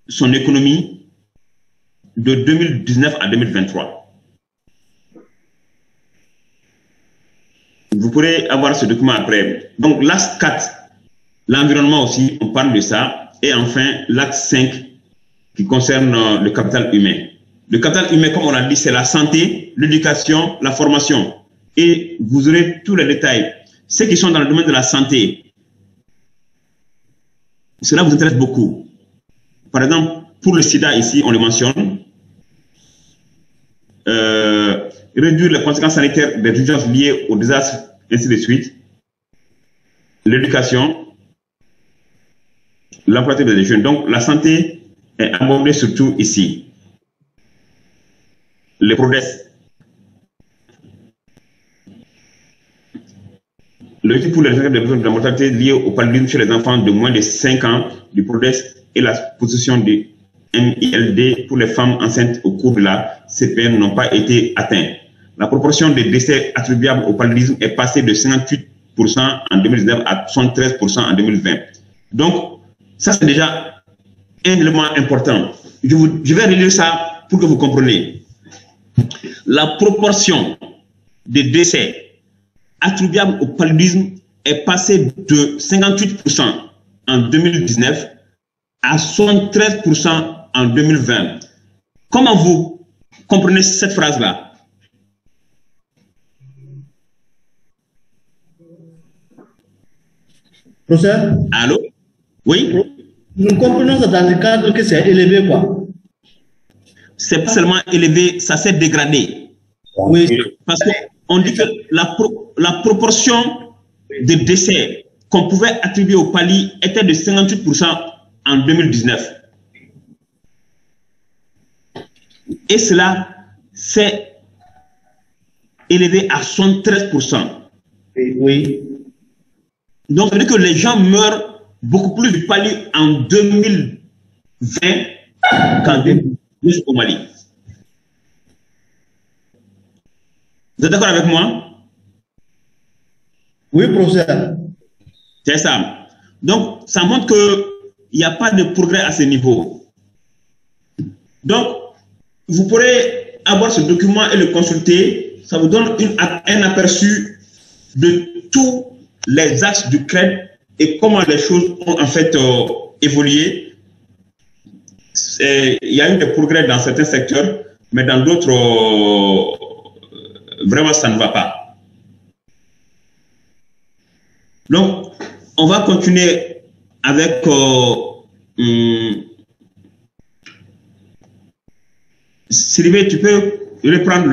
son économie de 2019 à 2023. Vous pourrez avoir ce document après. Donc, l'axe 4, l'environnement aussi, on parle de ça. Et enfin, l'axe 5 qui concerne le capital humain. Le capital humain, comme on a dit, c'est la santé, l'éducation, la formation. Et vous aurez tous les détails. Ceux qui sont dans le domaine de la santé, cela vous intéresse beaucoup. Par exemple, pour le sida, ici, on le mentionne. Réduire les conséquences sanitaires des urgences liées au désastre, ainsi de suite. L'éducation, l'emploi des jeunes. Donc, la santé est abordée surtout ici. Le PRODES. Le lutte pour les risques de la mortalité liée au paludisme chez les enfants de moins de 5 ans du PRODES et la position du MILD pour les femmes enceintes au cours de la CPN n'ont pas été atteints. La proportion des décès attribuables au paludisme est passée de 58% en 2019 à 73% en 2020. Donc, ça c'est déjà un élément important. Je vais relire ça pour que vous compreniez. La proportion des décès attribuables au paludisme est passée de 58% en 2019 à 73% en 2020. Comment vous comprenez cette phrase-là? Professeur? Allô? Oui? Nous comprenons ça dans le cadre que c'est élevé, quoi. C'est pas seulement élevé, ça s'est dégradé. Oui. Parce qu'on dit que la proportion de décès qu'on pouvait attribuer au Pali était de 58% en 2019. Et cela s'est élevé à 73%. Oui. Donc, ça veut dire que les gens meurent beaucoup plus du Pali en 2020 qu'en 2019 au Mali. Vous êtes d'accord avec moi? Oui, professeur. C'est ça. Donc, ça montre qu'il n'y a pas de progrès à ce niveau. Donc, vous pourrez avoir ce document et le consulter. Ça vous donne un aperçu de tous les axes du CRED et comment les choses ont en fait évolué. Il y a eu des progrès dans certains secteurs, mais dans d'autres, vraiment, ça ne va pas. Donc, on va continuer avec Sylvie, tu peux reprendre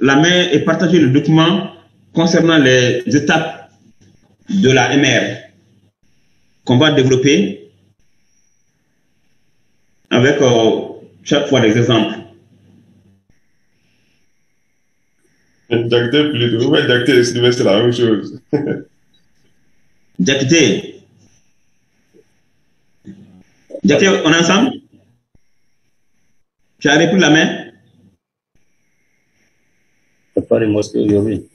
la main et partager le document concernant les étapes de la MR qu'on va développer avec chaque fois des exemples. D'acter plutôt. Ouais, d'acter et Sylvie, c'est la même chose. D'acter. D'acter, on est ensemble? Tu as repris la main? Pas les mosquées aujourd'hui.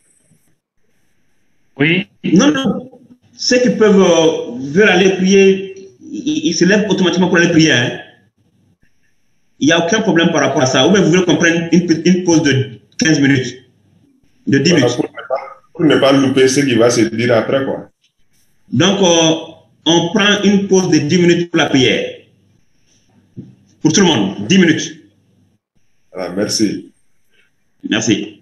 Oui. Non, non. Ceux qui veulent aller prier, ils se lèvent automatiquement pour aller prier. Hein. Il n'y a aucun problème par rapport à ça. Ou bien vous voulez qu'on prenne une pause de 15 minutes, de 10 minutes. Pour ne pas louper ce qui va se dire après, quoi. Donc, on prend une pause de 10 minutes pour la prière. Pour tout le monde, 10 minutes. Voilà, merci. Merci.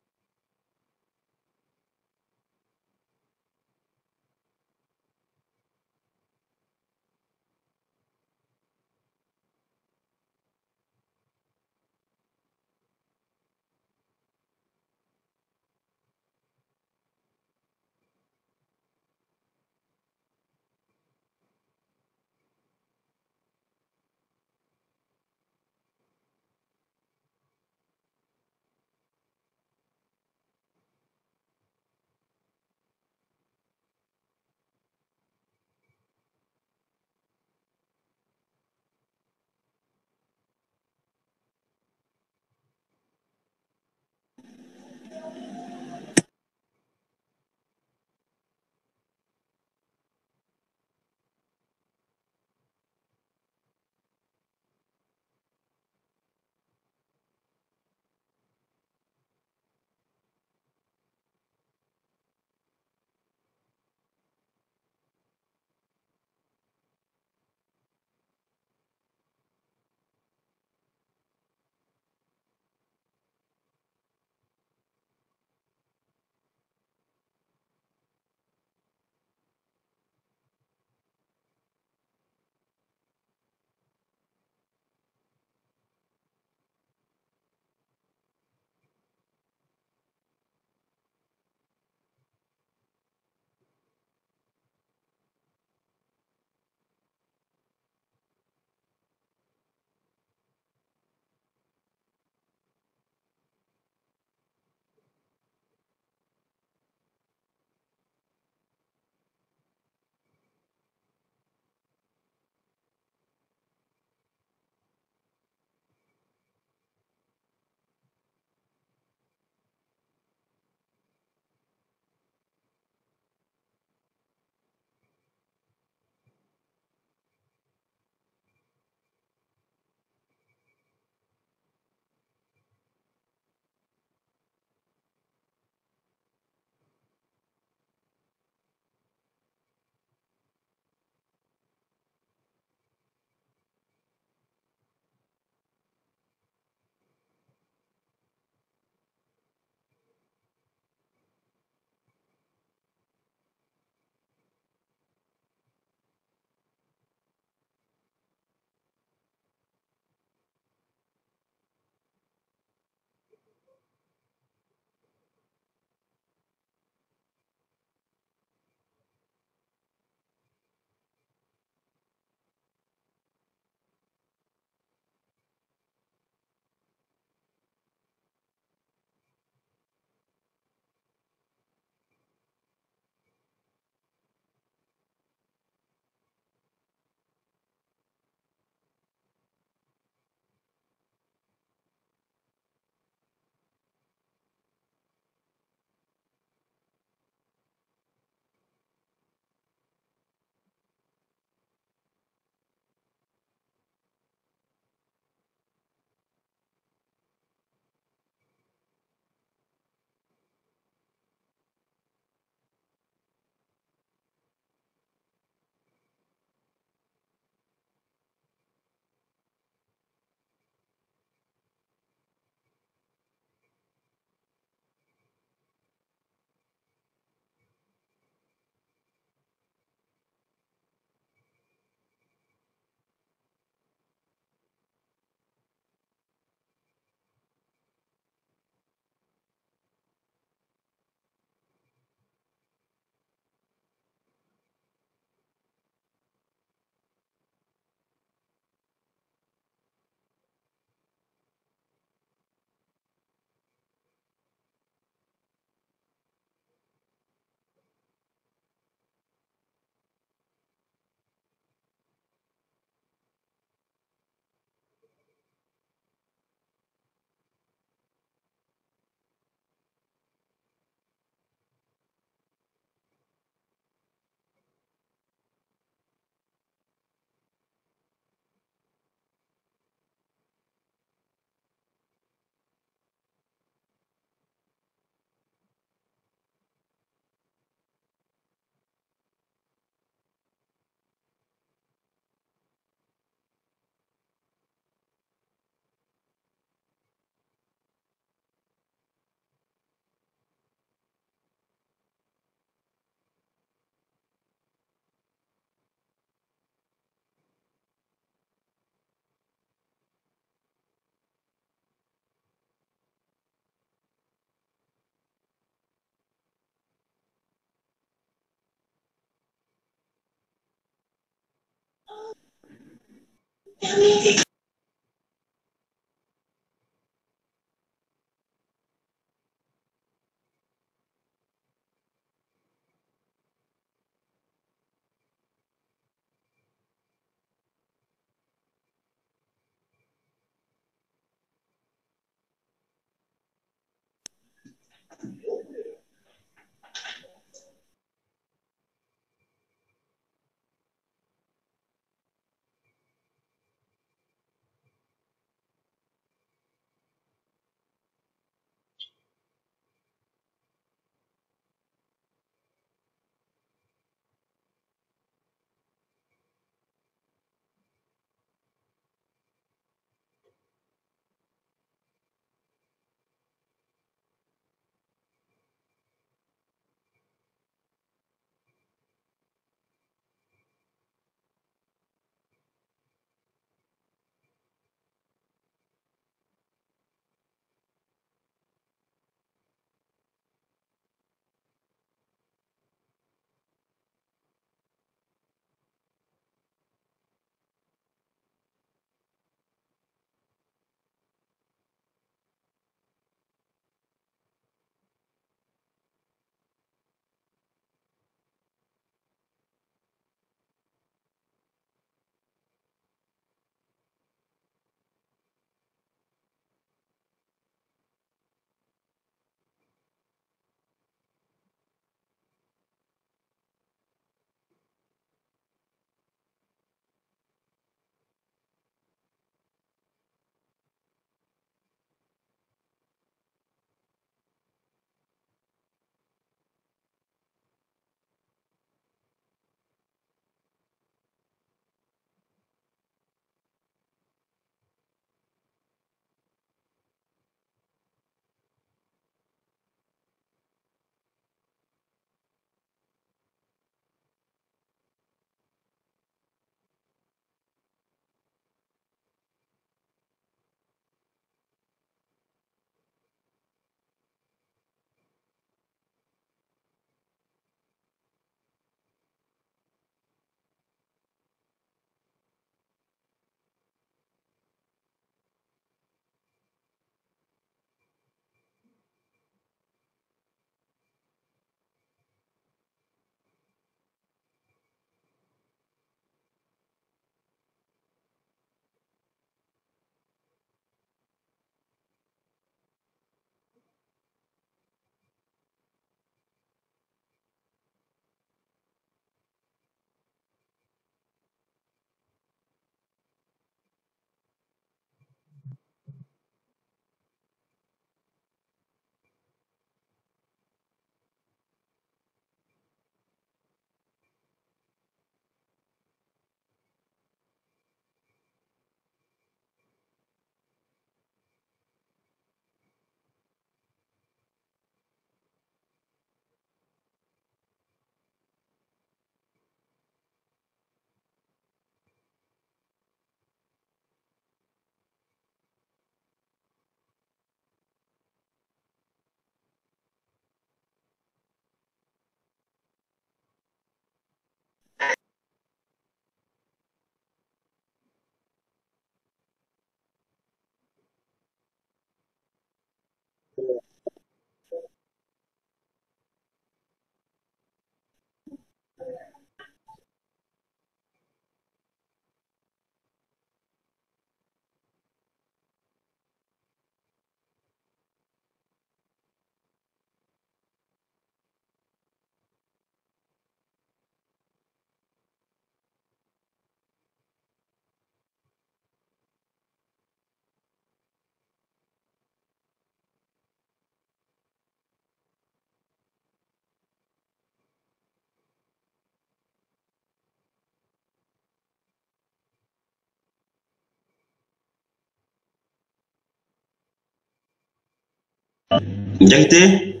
Diakité,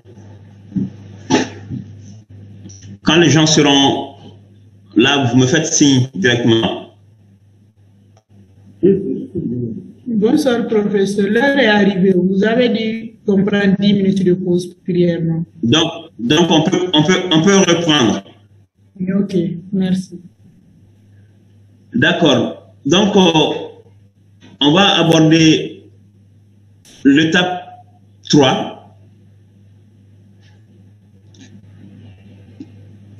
quand les gens seront là, vous me faites signe directement. Bonsoir, professeur. L'heure est arrivée. Vous avez dit qu'on prend 10 minutes de pause prièrement. Donc on peut reprendre. Ok, merci. D'accord. Donc, on va aborder l'étape 3,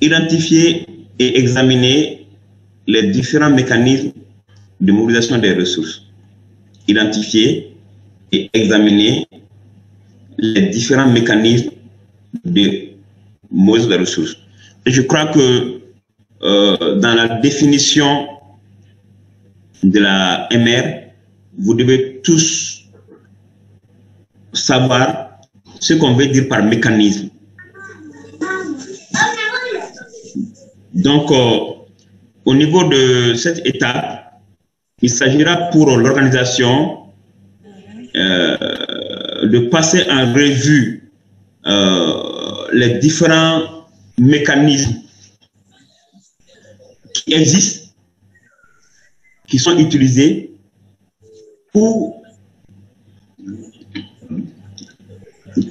identifier et examiner les différents mécanismes de mobilisation des ressources. Identifier et examiner les différents mécanismes de mobilisation des ressources. Et je crois que dans la définition de la MR, vous devez tous savoir ce qu'on veut dire par mécanisme. Donc, au niveau de cette étape, il s'agira pour l'organisation de passer en revue les différents mécanismes qui existent, qui sont utilisés ou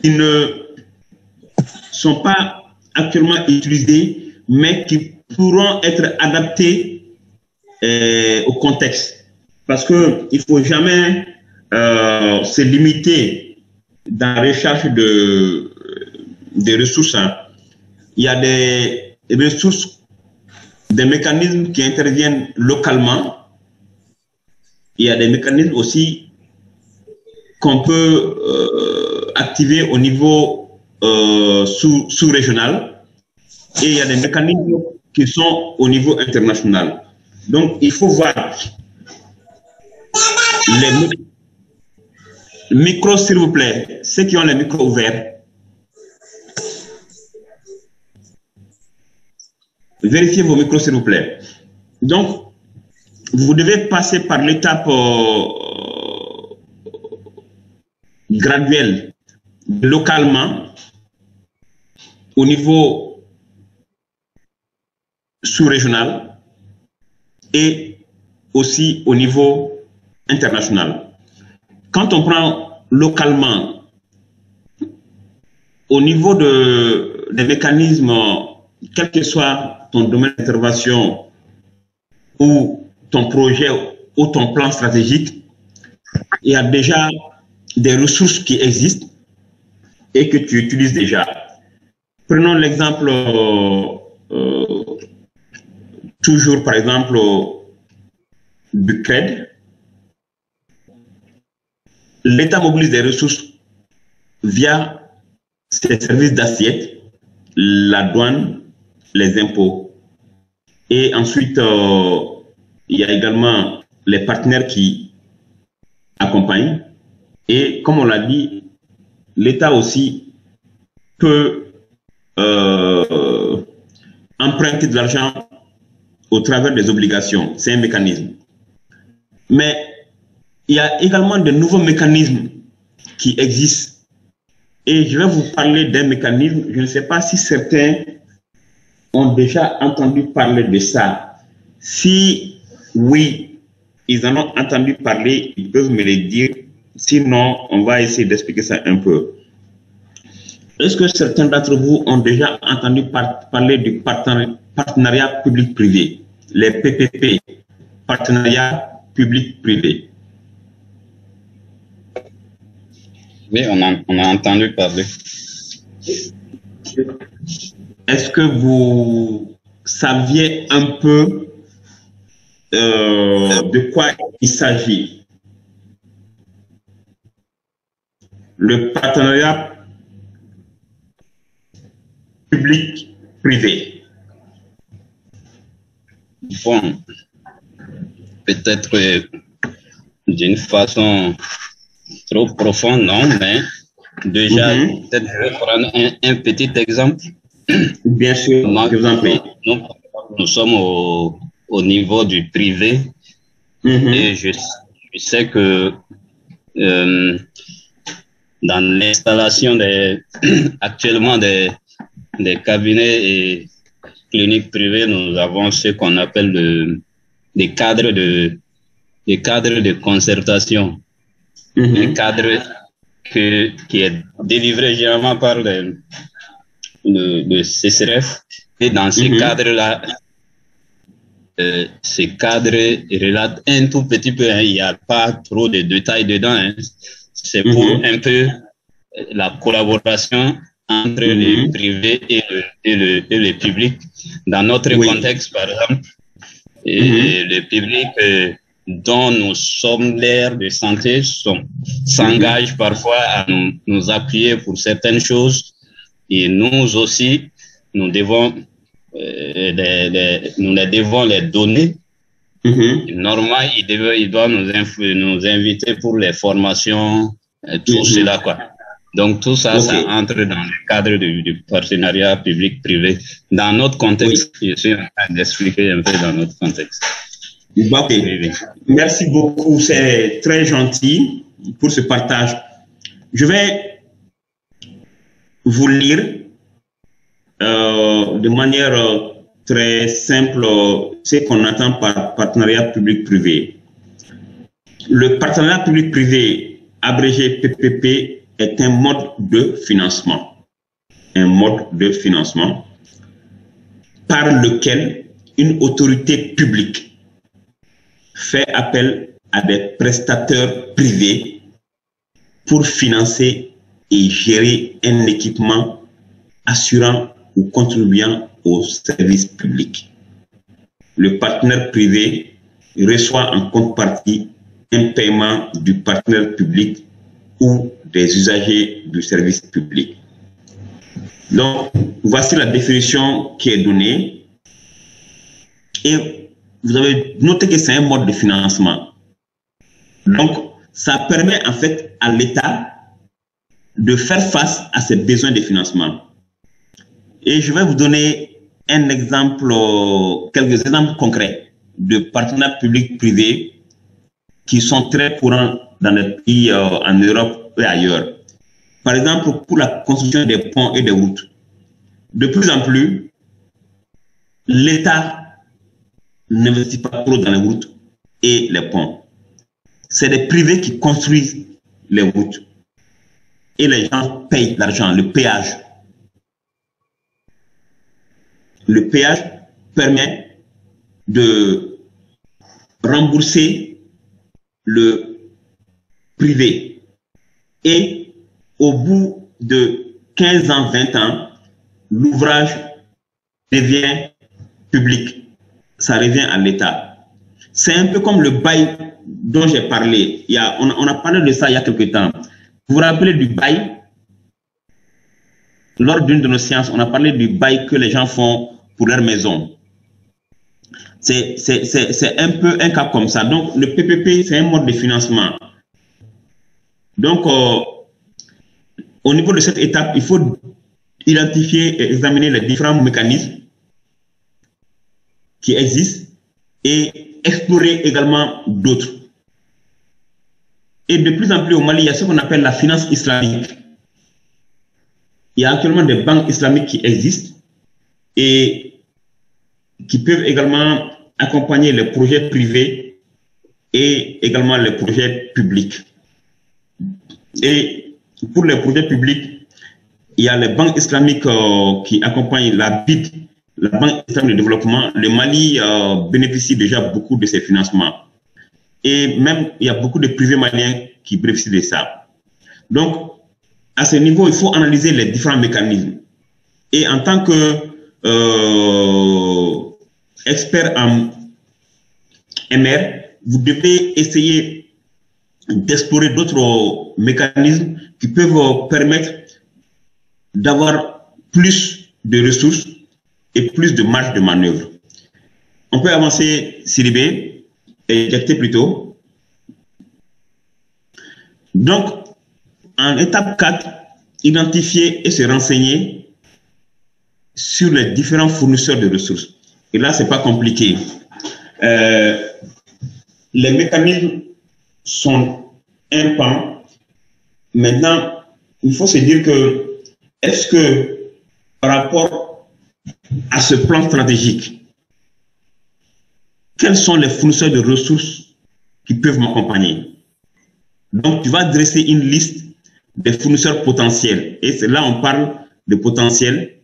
qui ne sont pas actuellement utilisés, mais qui pourront être adaptés au contexte. Parce qu'il ne faut jamais se limiter dans la recherche des ressources. Il y a des ressources, des mécanismes qui interviennent localement. Il y a des mécanismes aussi qu'on peut activer au niveau sous-régional. Et il y a des mécanismes qui sont au niveau international. Donc, il faut voir les micros, s'il vous plaît, ceux qui ont les micros ouverts. Vérifiez vos micros, s'il vous plaît. Donc, vous devez passer par l'étape graduelle, localement, au niveau sous-régional et aussi au niveau international. Quand on prend localement, au niveau des mécanismes, quel que soit ton domaine d'intervention ou ton projet ou ton plan stratégique, il y a déjà des ressources qui existent et que tu utilises déjà. Prenons l'exemple, toujours par exemple, du CRED. L'État mobilise des ressources via ses services d'assiette, la douane, les impôts. Et ensuite, il y a également les partenaires qui accompagnent. Et comme on l'a dit, l'État aussi peut emprunter de l'argent au travers des obligations. C'est un mécanisme. Mais il y a également de nouveaux mécanismes qui existent. Et je vais vous parler d'un mécanisme, je ne sais pas si certains ont déjà entendu parler de ça. Si oui, ils en ont entendu parler, ils peuvent me le dire. Sinon, on va essayer d'expliquer ça un peu. Est-ce que certains d'entre vous ont déjà entendu parler du partenariat public-privé, les PPP, partenariat public-privé? Oui, on a entendu parler. Est-ce que vous saviez un peu de quoi il s'agit? Le partenariat public-privé. Bon, peut-être d'une façon trop profonde, non, mais déjà, peut-être je vais prendre un petit exemple. Bien sûr, je vous en prie. Nous sommes au niveau du privé et je sais que dans l'installation actuellement des cabinets et cliniques privées, nous avons ce qu'on appelle des cadres de concertation. Un cadre qui est délivré généralement par le CCRF. Et dans ce cadre-là, ce cadre relate un tout petit peu, hein, il n'y a pas trop de détails dedans, hein. C'est pour un peu la collaboration entre le privé et le public. Dans notre contexte, par exemple, le public dont nous sommes l'aire de santé s'engage parfois à nous appuyer pour certaines choses, et nous aussi, nous devons nous les devons les donner. Normalement, ils doivent nous inviter pour les formations, tout cela, quoi. Donc, tout ça, ça entre dans le cadre du partenariat public-privé. Dans notre contexte, je suis en train d'expliquer un peu dans notre contexte. Merci beaucoup, c'est très gentil pour ce partage. Je vais vous lire de manière très simple ce qu'on entend par partenariat public-privé. Le partenariat public-privé, abrégé PPP, est un mode de financement. Un mode de financement par lequel une autorité publique fait appel à des prestataires privés pour financer et gérer un équipement assurant ou contribuant au service public. Le partenaire privé reçoit en contrepartie un paiement du partenaire public ou des usagers du service public. Donc, voici la définition qui est donnée. Et vous avez noté que c'est un mode de financement. Donc, ça permet en fait à l'État de faire face à ses besoins de financement. Et je vais vous donner un exemple, quelques exemples concrets de partenariats publics-privés qui sont très courants dans les pays en Europe et ailleurs. Par exemple, pour la construction des ponts et des routes. De plus en plus, l'État n'investit pas trop dans les routes et les ponts. C'est les privés qui construisent les routes. Et les gens payent l'argent, le péage. Le péage permet de rembourser le privé. Et au bout de 15 ans, 20 ans, l'ouvrage devient public. Ça revient à l'État. C'est un peu comme le bail dont j'ai parlé. On a parlé de ça il y a quelque temps. Vous vous rappelez du bail? Lors d'une de nos séances, on a parlé du bail que les gens font pour leur maison. C'est un peu un cas comme ça. Donc, le PPP, c'est un mode de financement. Donc, au niveau de cette étape, il faut identifier et examiner les différents mécanismes qui existent et explorer également d'autres. Et de plus en plus au Mali, il y a ce qu'on appelle la finance islamique. Il y a actuellement des banques islamiques qui existent et qui peuvent également accompagner les projets privés et également les projets publics. Et pour les projets publics, il y a les banques islamiques qui accompagnent la BID, la Banque islamique de développement. Le Mali bénéficie déjà beaucoup de ces financements. Et même, il y a beaucoup de privés maliens qui bénéficient de ça. Donc, à ce niveau, il faut analyser les différents mécanismes. Et en tant que expert en MR, vous devez essayer d'explorer d'autres mécanismes qui peuvent permettre d'avoir plus de ressources et plus de marge de manœuvre. On peut avancer, Sidibé, éjecter plutôt. Donc, en étape 4, identifier et se renseigner sur les différents fournisseurs de ressources. Et là, ce n'est pas compliqué. Les mécanismes sont un pan. Maintenant, il faut se dire que, est-ce que par rapport à ce plan stratégique, quels sont les fournisseurs de ressources qui peuvent m'accompagner? Donc, tu vas dresser une liste des fournisseurs potentiels. Et c'est là on parle de potentiel.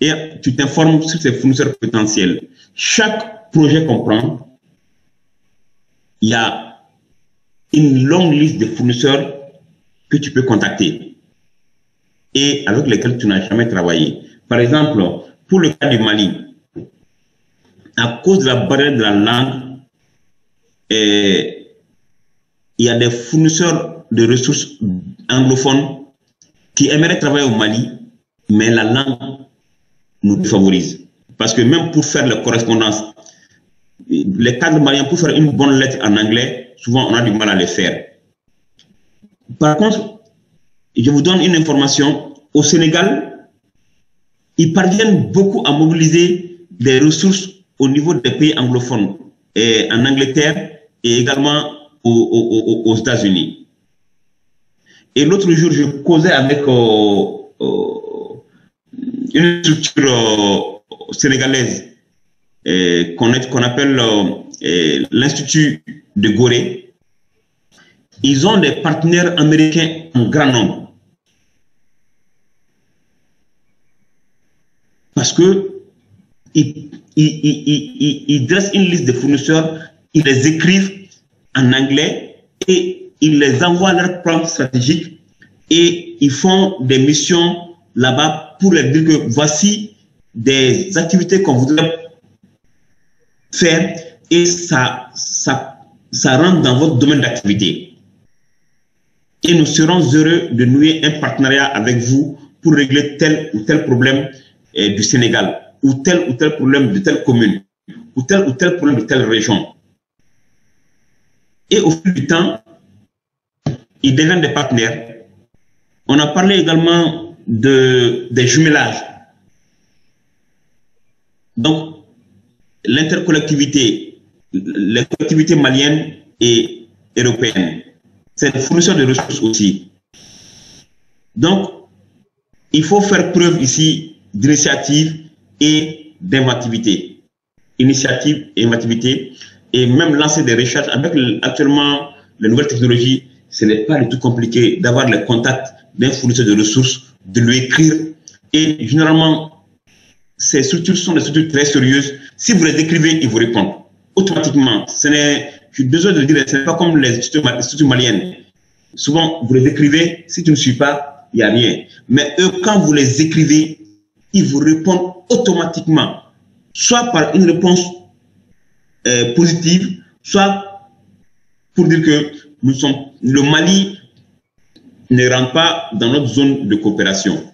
Et tu t'informes sur ces fournisseurs potentiels. Chaque projet qu'on prend, il y a une longue liste de fournisseurs que tu peux contacter et avec lesquels tu n'as jamais travaillé. Par exemple, pour le cas du Mali, à cause de la barrière de la langue, il y a des fournisseurs de ressources anglophones qui aimeraient travailler au Mali, mais la langue nous défavorise. Parce que même pour faire la correspondance, les cadres maliens, pour faire une bonne lettre en anglais, souvent on a du mal à les faire. Par contre, je vous donne une information. Au Sénégal, ils parviennent beaucoup à mobiliser des ressources au niveau des pays anglophones, et en Angleterre et également aux États-Unis. Et l'autre jour, je causais avec une structure sénégalaise qu'on appelle l'Institut de Gorée. Ils ont des partenaires américains en grand nombre. Parce que ils dressent une liste de fournisseurs, ils les écrivent en anglais et ils les envoient à leur plan stratégique et ils font des missions là-bas pour leur dire que voici des activités qu'on voudrait faire et ça rentre dans votre domaine d'activité. Et nous serons heureux de nouer un partenariat avec vous pour régler tel ou tel problème du Sénégal, ou tel problème de telle commune, ou tel problème de telle région. Et au fil du temps, ils deviennent des partenaires. On a parlé également des jumelages. Donc, l'intercollectivité, les collectivités maliennes et européennes, c'est des fournisseurs de ressources aussi. Donc, il faut faire preuve ici d'initiative et d'inventivité. Initiative et inventivité, et même lancer des recherches. Avec actuellement les nouvelles technologies, ce n'est pas du tout compliqué d'avoir le contact d'un fournisseur de ressources, de lui écrire. Et généralement, ces structures sont des structures très sérieuses. Si vous les écrivez, ils vous répondent automatiquement. Je suis désolé de le dire, ce n'est pas comme les structures maliennes. Souvent, vous les écrivez, si tu ne suis pas, il n'y a rien. Mais eux, quand vous les écrivez, ils vous répondent automatiquement, soit par une réponse positive, soit pour dire que le Mali ne rentre pas dans notre zone de coopération.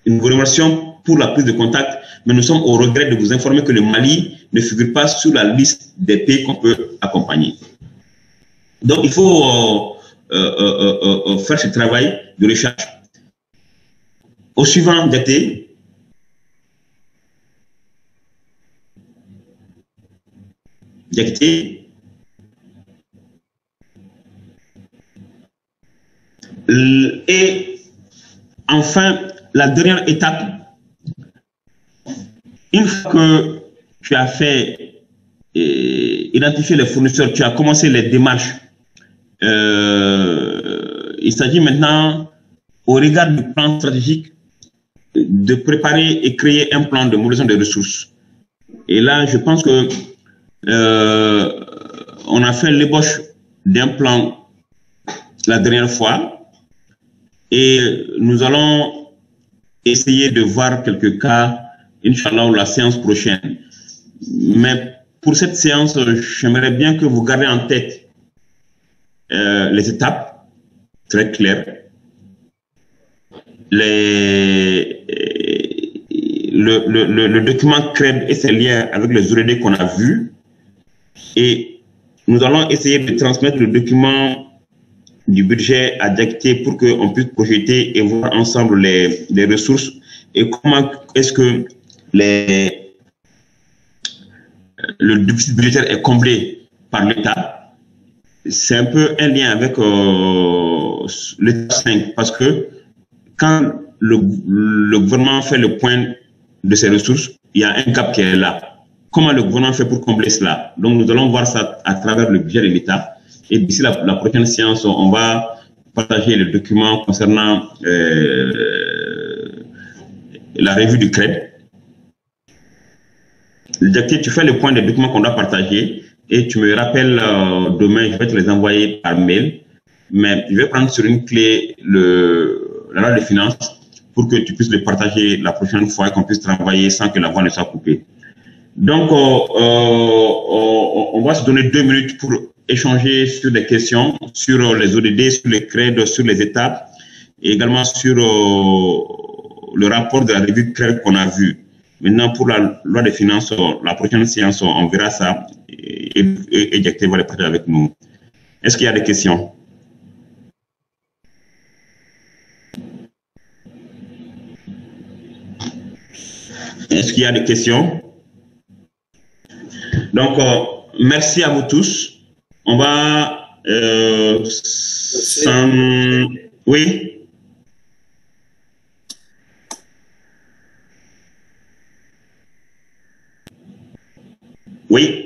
Nous vous remercions pour la prise de contact, mais nous sommes au regret de vous informer que le Mali ne figure pas sur la liste des pays qu'on peut accompagner. Donc, il faut faire ce travail de recherche. Au suivant, Diakité. Diakité. Et enfin, la dernière étape, une fois que tu as fait identifier les fournisseurs, tu as commencé les démarches, il s'agit maintenant, au regard du plan stratégique, de préparer et créer un plan de mobilisation des ressources. Et là, je pense que on a fait l'ébauche d'un plan la dernière fois et nous allons essayer de voir quelques cas, Inch'Allah, la séance prochaine. Mais pour cette séance, j'aimerais bien que vous gardiez en tête les étapes très claires. Le document CRED et ses liens avec les ORD qu'on a vus. Et nous allons essayer de transmettre le document du budget à Diakité pour qu'on puisse projeter et voir ensemble les ressources et comment est-ce que le déficit budgétaire est comblé par l'État. C'est un peu un lien avec l'État 5 parce que quand le gouvernement fait le point de ses ressources, il y a un gap qui est là. Comment le gouvernement fait pour combler cela? Donc nous allons voir ça à travers le budget de l'État. Et d'ici la prochaine séance, on va partager le document concernant la revue du CRED. Jackie, tu fais le point des documents qu'on doit partager et tu me rappelles demain, je vais te les envoyer par mail. Mais je vais prendre sur une clé la note de finances pour que tu puisses le partager la prochaine fois et qu'on puisse travailler sans que la voix ne soit coupée. Donc, on va se donner 2 minutes pour échanger sur des questions, sur les ODD, sur les CRED, sur les étapes et également sur le rapport de la revue CRED qu'on a vu. Maintenant, pour la loi des finances, la prochaine séance, on verra ça et Jackie va les partager avec nous. Est-ce qu'il y a des questions? Est-ce qu'il y a des questions? Donc, merci à vous tous. On va... Oui. Oui.